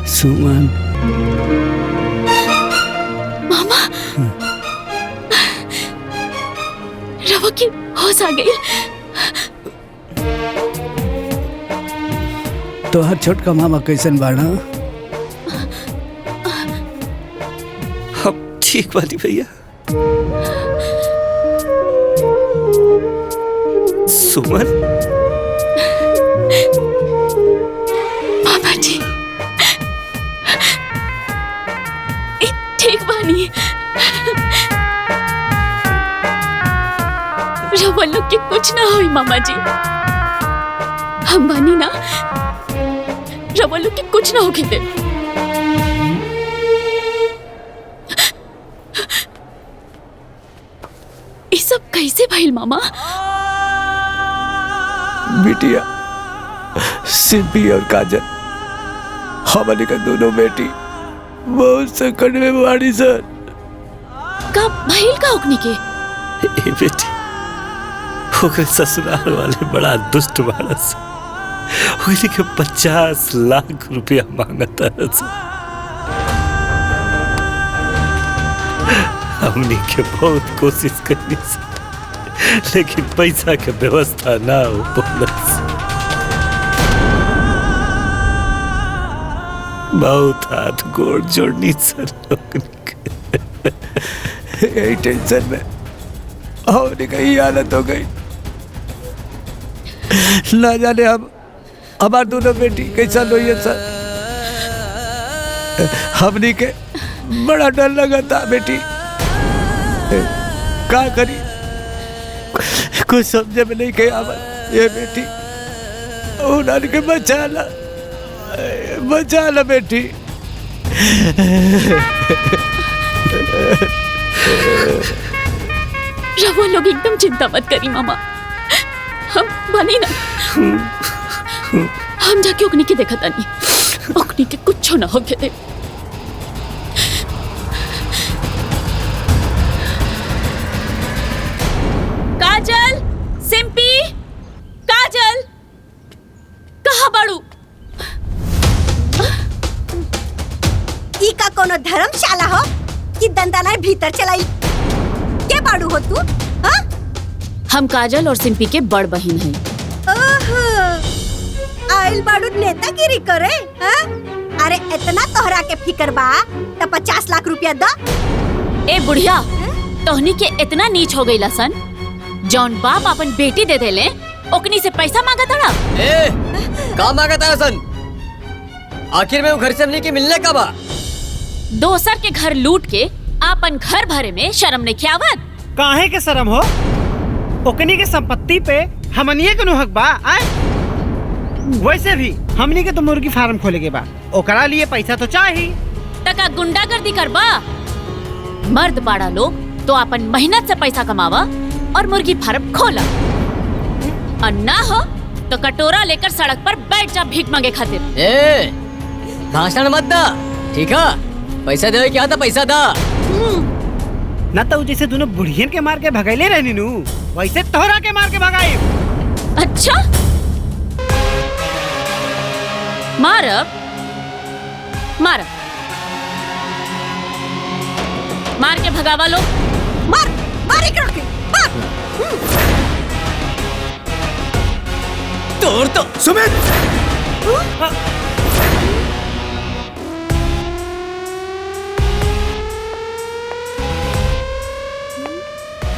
सुमन, मामा, रवा की होश आ गई। तोहर छोटका मामा कैसन बाड़ा? अब ठीक बानी भैया। सुमन, मामा जी ठीक बानी। रवा लोग के कुछ ना होई मामा जी, हम बानी ना, रवा लोग के कुछ ना होके दे। कैसे भइल मामा? बिटिया सिंपी और काजल हमारे का दोनों बेटी बहुत संकट में बाड़ी सर। का भइल का ओकनी के? ए बेटी ओकरे ससुराल वाले बड़ा दुष्ट बारस, ओकरे के 50 लाख रुपया मांगता है। हमने के बहुत कोशिश करनी लेकिन पैसा के व्यवस्था ना हो पालस। बहुत हाथ गोड़ जोड़नी सर यही टेंशन में हमने कहीं हालत हो गई। ना जाने हम हमार दोनों बेटी कैसा लोई सर। हमने के बड़ा डर लगा था बेटी, क्या करी कुछ समझे में नहीं गया। ये बेटी उन्होंने के बचा ला बेटी। रवा लोग एकदम चिंता मत करी मामा, हम बनी ना। हम जाके ओकनी के देखा तानी, ओकनी के कुछ ना होके दे। काजल, सिंपी, काजल, कहाँ बाड़ू? ई का कोनो धर्मशाला हो कि दंदाना भीतर चलाई? के बाड़ू हो तू? हाँ? हम काजल और सिंपी के बड़ बहन हैं। ओहो, आइल बाड़ू नेतागिरी करे? हाँ? अरे इतना तोहरा के फिकर बा तो 50 लाख रुपया दो। ए बुढ़िया, तोहनी के इतना नीच हो गई सन, जौन बाप अपन बेटी दे देले ओकनी से पैसा मांगा तड़ा। ए, का मांगा तारा सन? आखिर में वो घर से हमने के मिलने का बा? दोसर के घर लूट के आपन घर भरे में शर्म नहीं खियावत? काहे के शर्म हो? ओकनी के संपत्ति पे हमनिए के हक बा। वैसे भी हमनी के तो मुर्गी फार्म खोले के बा, ओकरा लिए पैसा तो चाहिए। टका गुंडागर्दी करबा? मर्द बाड़ा लोग तो अपन मेहनत से पैसा कमावा और मुर्गी फार्म खोला, और ना हो तो कटोरा लेकर सड़क पर बैठ जा भीख मांगे खातिर। ए, भाषण मत दा, ठीक है? पैसा दे क्या था, पैसा दा। ना तो जैसे दोनों बुढ़ियन के मार के भगाइले रहनी नु, वैसे तोहरा के मार के भगाई। अच्छा, मारब मारब, मार के भगावा लो। मार मार के मार। तोड़ तो सुमित।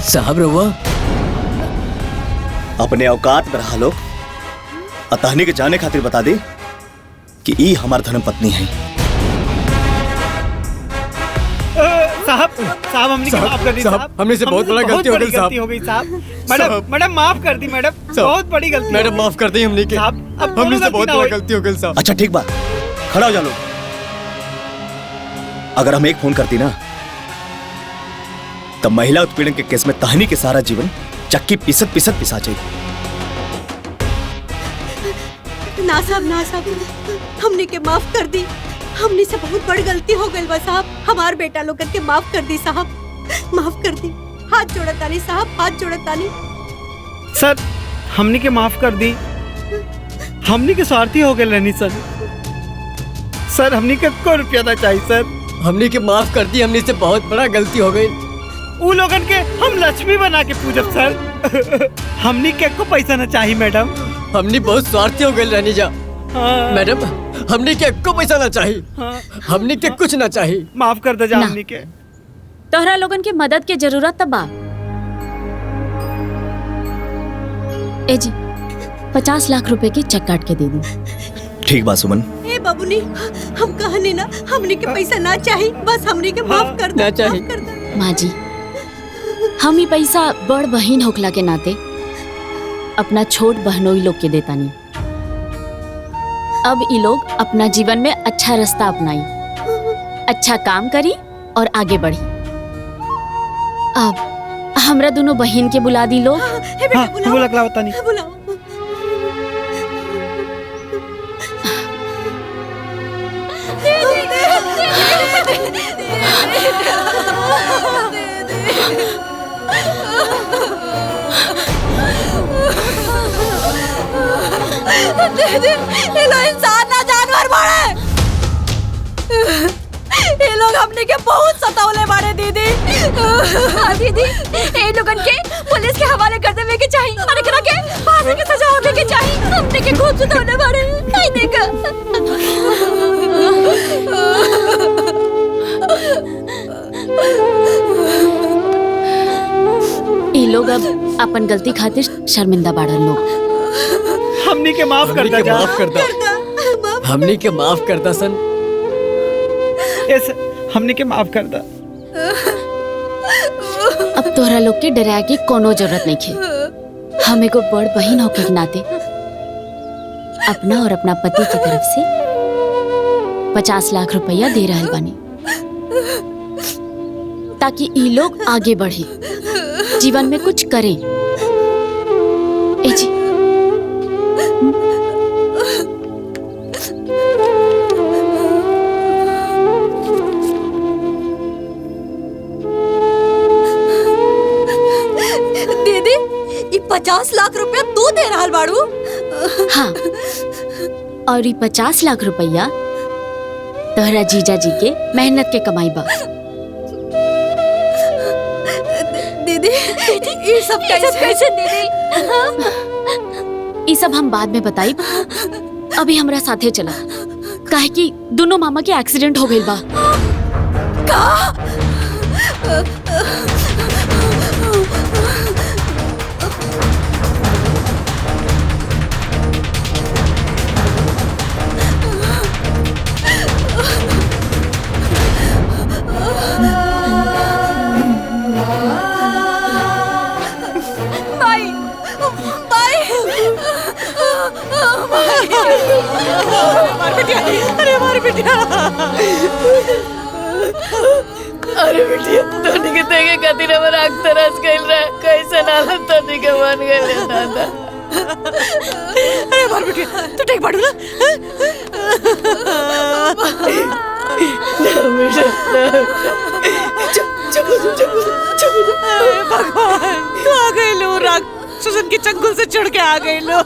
साहब रहुआ अपने औकात में रहा लोग, अतहनी के जाने खातिर बता दे कि ई हमार धर्म पत्नी है। साहब साहब हमने माफ कर दी साहब, हमने से बहुत बड़ा गलती हो गई साहब। हो गई साहब। मैडम माफ कर दी मैडम, बहुत बड़ी गलती। मैडम माफ कर दी हमने के, हमने से बहुत बड़ा गलती हो गई साहब। अच्छा ठीक बात, खड़ा हो जा लोग। अगर हम एक फोन करती ना तब महिला उत्पीड़न के केस में तहनी के सारा जीवन चक्की पिसत पिसत पिसा जाए। ना साहब हमने के माफ कर दी, हमने से बहुत बड़ी गलती हो गई बा साहब। हमार बेटा लोग के माफ कर दी साहब, माफ कर दी। हाथ जोड़तानी साहब, हाथ जोड़तानी। सर हमने के माफ कर दी, हमने के स्वार्थी हो गए रहनी सर। सर हमने के को रुपया ना चाहिए सर, हमने के माफ कर दी, हमने से बहुत बड़ा गलती हो गई। वो लोगन के हम लक्ष्मी बना के पूजब सर। हमने के को पैसा ना चाहिए मैडम, हमने बहुत स्वार्थी हो गए रहनी जा। मैडम हमने के को पैसा ना चाहिए, हमने के कुछ ना चाहिए। माफ कर दे जा हमने के। तोहरा लोगन के मदद के जरूरत तब बा। ए जी 50 लाख रुपए की चेक काट के दे दी। ठीक बात सुमन। ए बाबूनी, हम कहनी ना हमने के पैसा ना चाहिए, बस हमने के माफ कर दे। ना चाहिए माँ जी, हम ही पैसा बड़ बहन होखला के नाते अपना छोट बहनोई लोग के देता नहीं। अब ये लोग अपना जीवन में अच्छा रास्ता अपनाई, अच्छा काम करी और आगे बढ़ी। अब हमरा दोनों बहन के बुला दी लो। हाँ, बुला के लाओ तनी। बुलाओ। दीदी, ये लोग इंसान ना जानवर बाड़े। ये लोग हमने के बहुत सतावले बाड़े दीदी। हाँ दीदी, ये लोगन के पुलिस के हवाले कर देवे के चाहिए और एकरा के फांसी की सजा होवे के चाहिए। हमने के खूब सतावले बाड़े। नहीं देखा। ये लोग अब अपन गलती खातिर शर्मिंदा बाड़न लोग। हमनी के माफ कर दे। माफ कर दो। हमनी के माफ कर दा सन। हमनी के माफ कर दा। अब तोहरा लोग के डरा के कोनो जरूरत नहीं खे। हम एगो बड़ बहन होके के नाते अपना और अपना पति की तरफ से 50 लाख रुपया दे रहल बानी, ताकि ई लोग आगे बढ़े, जीवन में कुछ करें। ए जी, दीदी, ये 50 लाख रुपया तू दे रहल बाड़ू? हाँ, और ये 50 लाख रुपया तोहरा जीजा जी के मेहनत के कमाई बा। दीदी, ये सब कैसे दीदी? ये सब हम बाद में बताई। अभी हमरा साथे चला, काहे कि दोनों मामा के एक्सीडेंट हो गइल बा। हमारी बिटिया। अरे बिटिया, तोनी के देखे खातिर हमर आँख तरस गइल रहे। कैसे नालत तोनी के बन गइल दादा। अरे हमारी बिटिया, तू ठीक बाड़ू ना? भगवान, तू आ गई लो। राक्षसन के चंगुल से चढ़ के आ गई लो।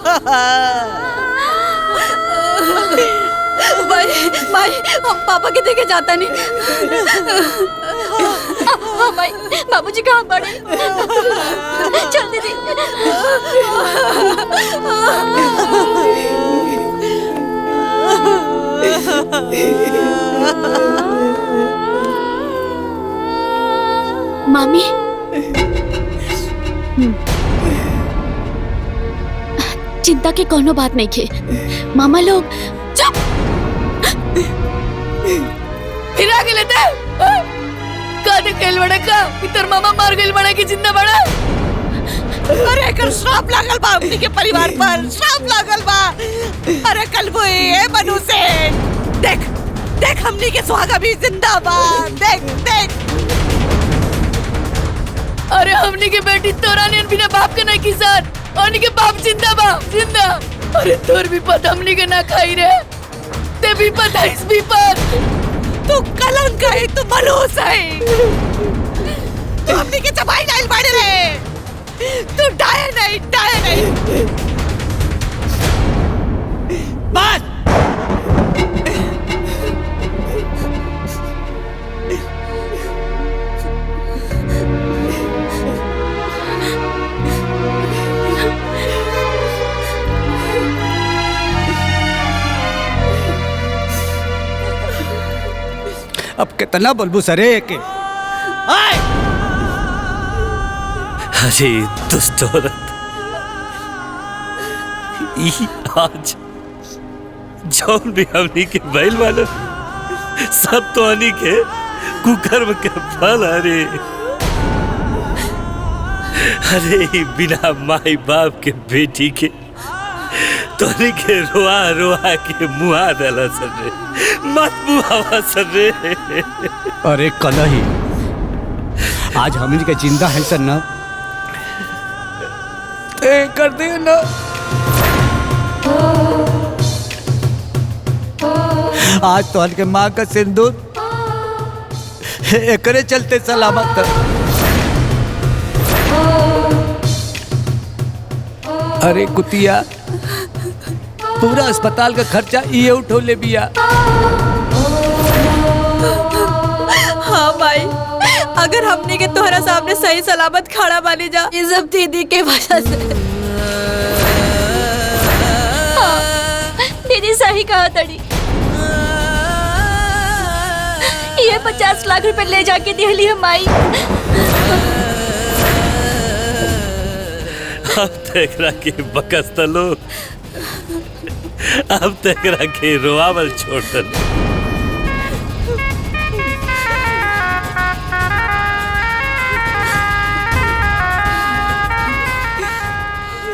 भाई, हम पापा के देखे जाता नहीं। हाँ भाई, बाबूजी कहाँ पड़े? चल दीदी। मामी, चिंता के कोनो बात नहीं खे। मामा लोग फिर आगे लेते का देखेल बड़ा का इतर मामा मार गइल बड़ा की जिंदा बड़ा। अरे कर श्राप लागल बा अपनी के परिवार पर, श्राप लागल बा। अरे कल वो ये बनू से देख देख, हमनी के सुहागा भी जिंदा बा। देख देख, अरे हमनी के बेटी तोरा ने बिना बाप के नहीं की साथ, और के बाप जिंदा बा, जिंदा। अरे तोर भी पता हमनी के ना खाई रे, ते भी पता इस भी पर तू कलंक है, तू मलूस है। तू हमनी के चबाई डाल बाड़े रे, तू डाये नहीं। बस अब कितना बोलबू सरे के? अरे दुष्ट औरत, ई आज जौन भी हमनी के बैल वाला सब तो हनी के कुकर्म के फल। अरे बिना माई बाप के बेटी के तोरी के रोआ रोआ के मुआ डाला सर रे, मत मुआवा सर रे। अरे कलही, आज हमनी के जिंदा है सर ना, कर दे ना। आज तो हल्के माँ का सिंदूर एकरे चलते सलामत है। अरे कुतिया, पूरा अस्पताल का खर्चा ये उठो ले बिया। हाँ भाई, अगर हमने के तोहरा सामने सही सलामत खड़ा बानी जा, ये सब दीदी के वजह से। हाँ, दीदी सही कहा तड़ी। ये 50 लाख रुपए ले जाके दिहली हम आई। अब तेरा के बकस तलो, अब तेरा के रोआवल छोड़ तलो।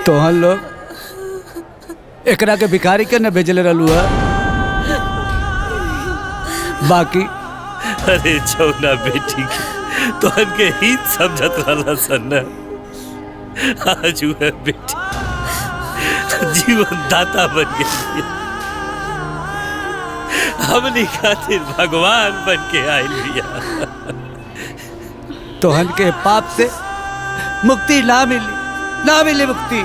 तो हम लोग एकरा के भिखारी के न भेजले रहलू है। बाकी अरे छौना बेटी के तो के हित समझत रहला सन। आज वह बेटी जीवन दाता बन गई, हमनी खातिर भगवान बन के आइल बिया। तोहन के पाप से मुक्ति ना मिली, ना मिली मुक्ति।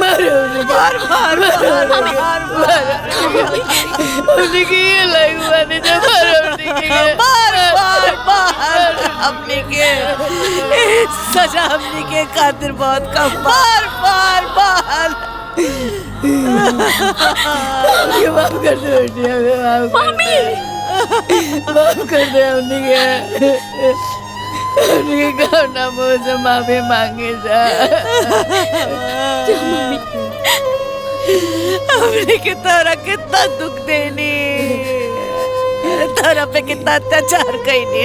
मारो मार मार मार उन्हीं की ये लगवा ने जब मार अपने के सजा अपने के खातिर बहुत कम। मार मार मार माफ कर दो मम्मी, माफ कर दे उन्हीं के ना मुँह से माफी मांगे जा। हमने के तारा कितना दुख देनी, तारा पे कितना अत्याचार कईनी।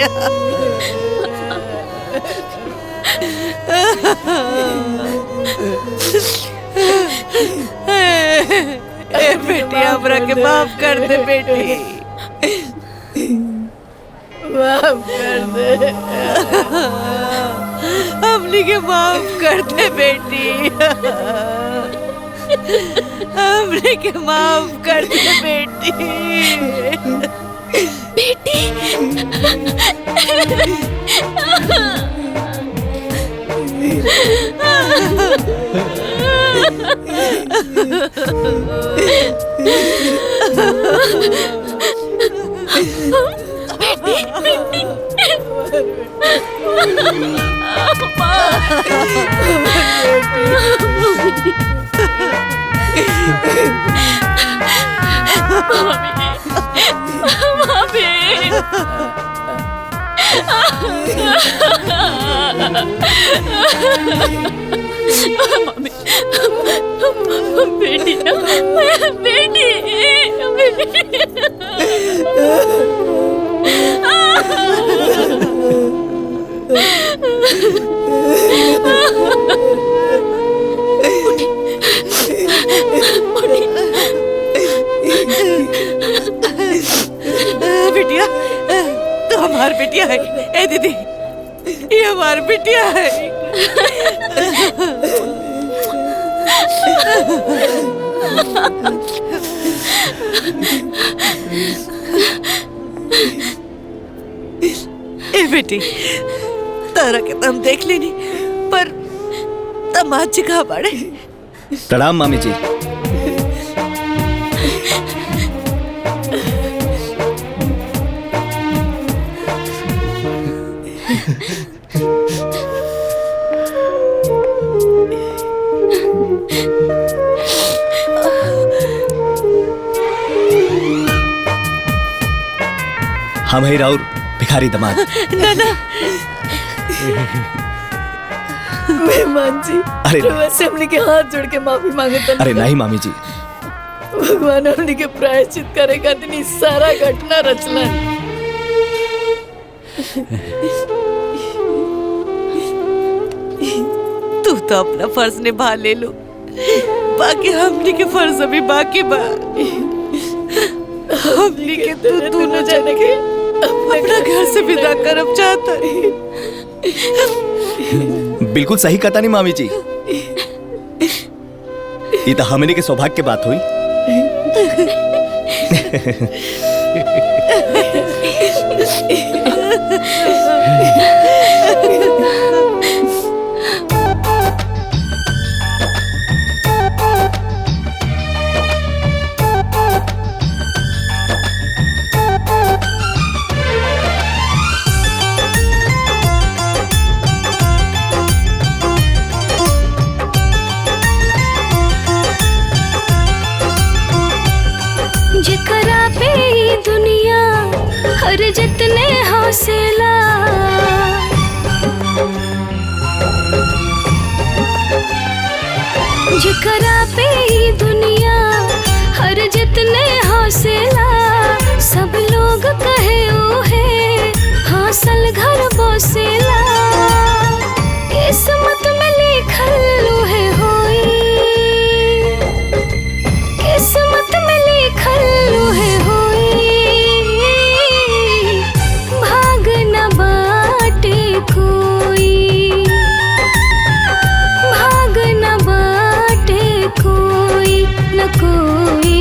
बेटी हमरा के माफ कर दे बेटी, माफ कर दे, हमने के माफ कर दे बेटी, हमने के माफ कर दे बेटी। बेटी बेटी बिटिया, तो हमार बिटिया है। ए दीदी, ये हमार बिटिया है। ए बेटी, तारा के तुम देख लेनी, पर तमाची कहाँ पड़े। प्रणाम मामी जी। हम ही राउर भिखारी दमाद। नाना मेहमान जी, अरे वैसे हमने के हाथ जोड़ के माफी मांगे तो अरे नहीं मामी जी, भगवान हमने के प्रायश्चित करे खातिर सारा घटना रचलन। तू तो अपना फर्ज निभा ले लो, बाकी हमने के फर्ज अभी बाकी बा। हमने के तू दोनों जने के अपना घर से विदा करब चाहता रही। बिल्कुल सही कहता नहीं मामी जी। ये तो हमने के सौभाग्य की बात हुई। जेकरा पे ई दुनिया हर जितने हौसला, जेकरा पे ई दुनिया हर जितने हौसला, सब लोग कहे ओ है हासिल घर बसेला। किस्मत में लिखल है होई, किस्मत में लिखल है होई, भाग न बाटे कोई, भाग न बाटे कोई न कोई,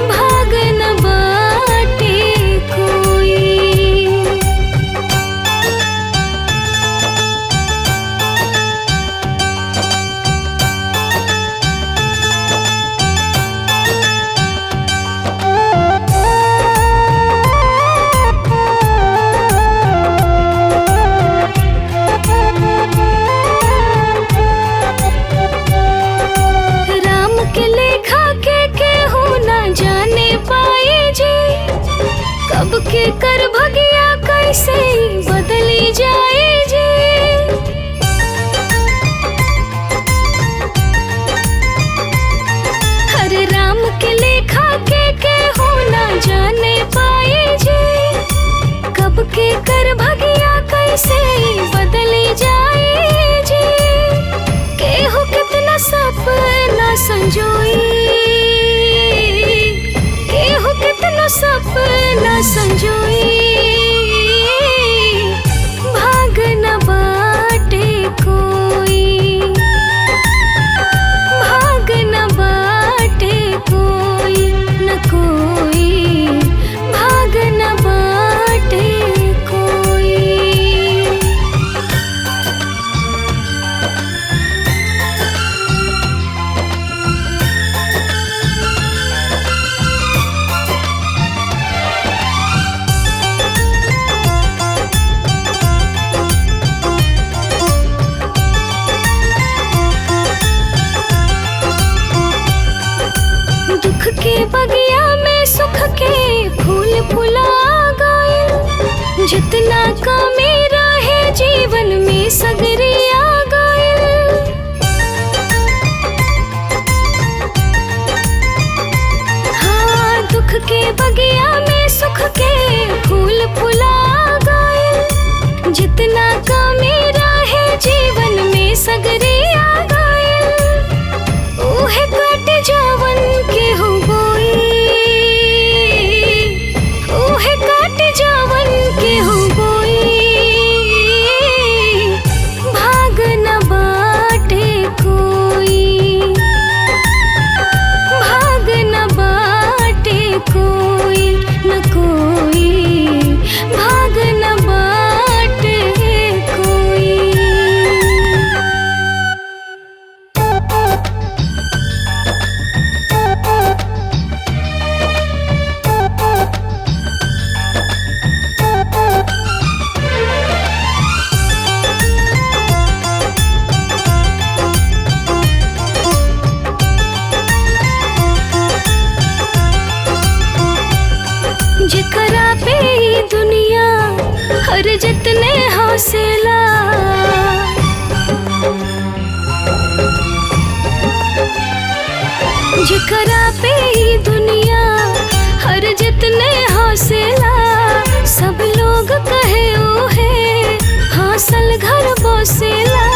भाग न बाटे कोई। राम के लेखा के केहू ना जाने पाए जी, कब के कर भगिया कैसे बदली जाए जी। हरे राम के लेखा के केहू ना जाने पाए जी, कब के कर भगिया कैसे बदली जाए जी। केहू कितना सपना संजोई, केहू कितना सपना संजोई, भाग न बाटे कोई, भाग न बाटे कोई न कोई, भाग न बाटे कोई। दुख के बगिया में सुख के फूल फुला गए, जितना कमी रहे जीवन में सगरे आ गए। हाँ, दुख के बगिया में सुख के फूल फुला गए, जितना कमी रहे जीवन में सगरे आ गए। ओहे कट जावन के हो बोई, ओहे कट जावन के हो बोई, भाग न बाटे कोई, भाग न बाटे कोई न कोई, भाग न बाटे कोई। जेकरा पे ई दुनिया हर जितने हौसला, जेकरा पे ई दुनिया हर जितने हौसला, सब लोग कहे ओ है हासिल घर बसेला।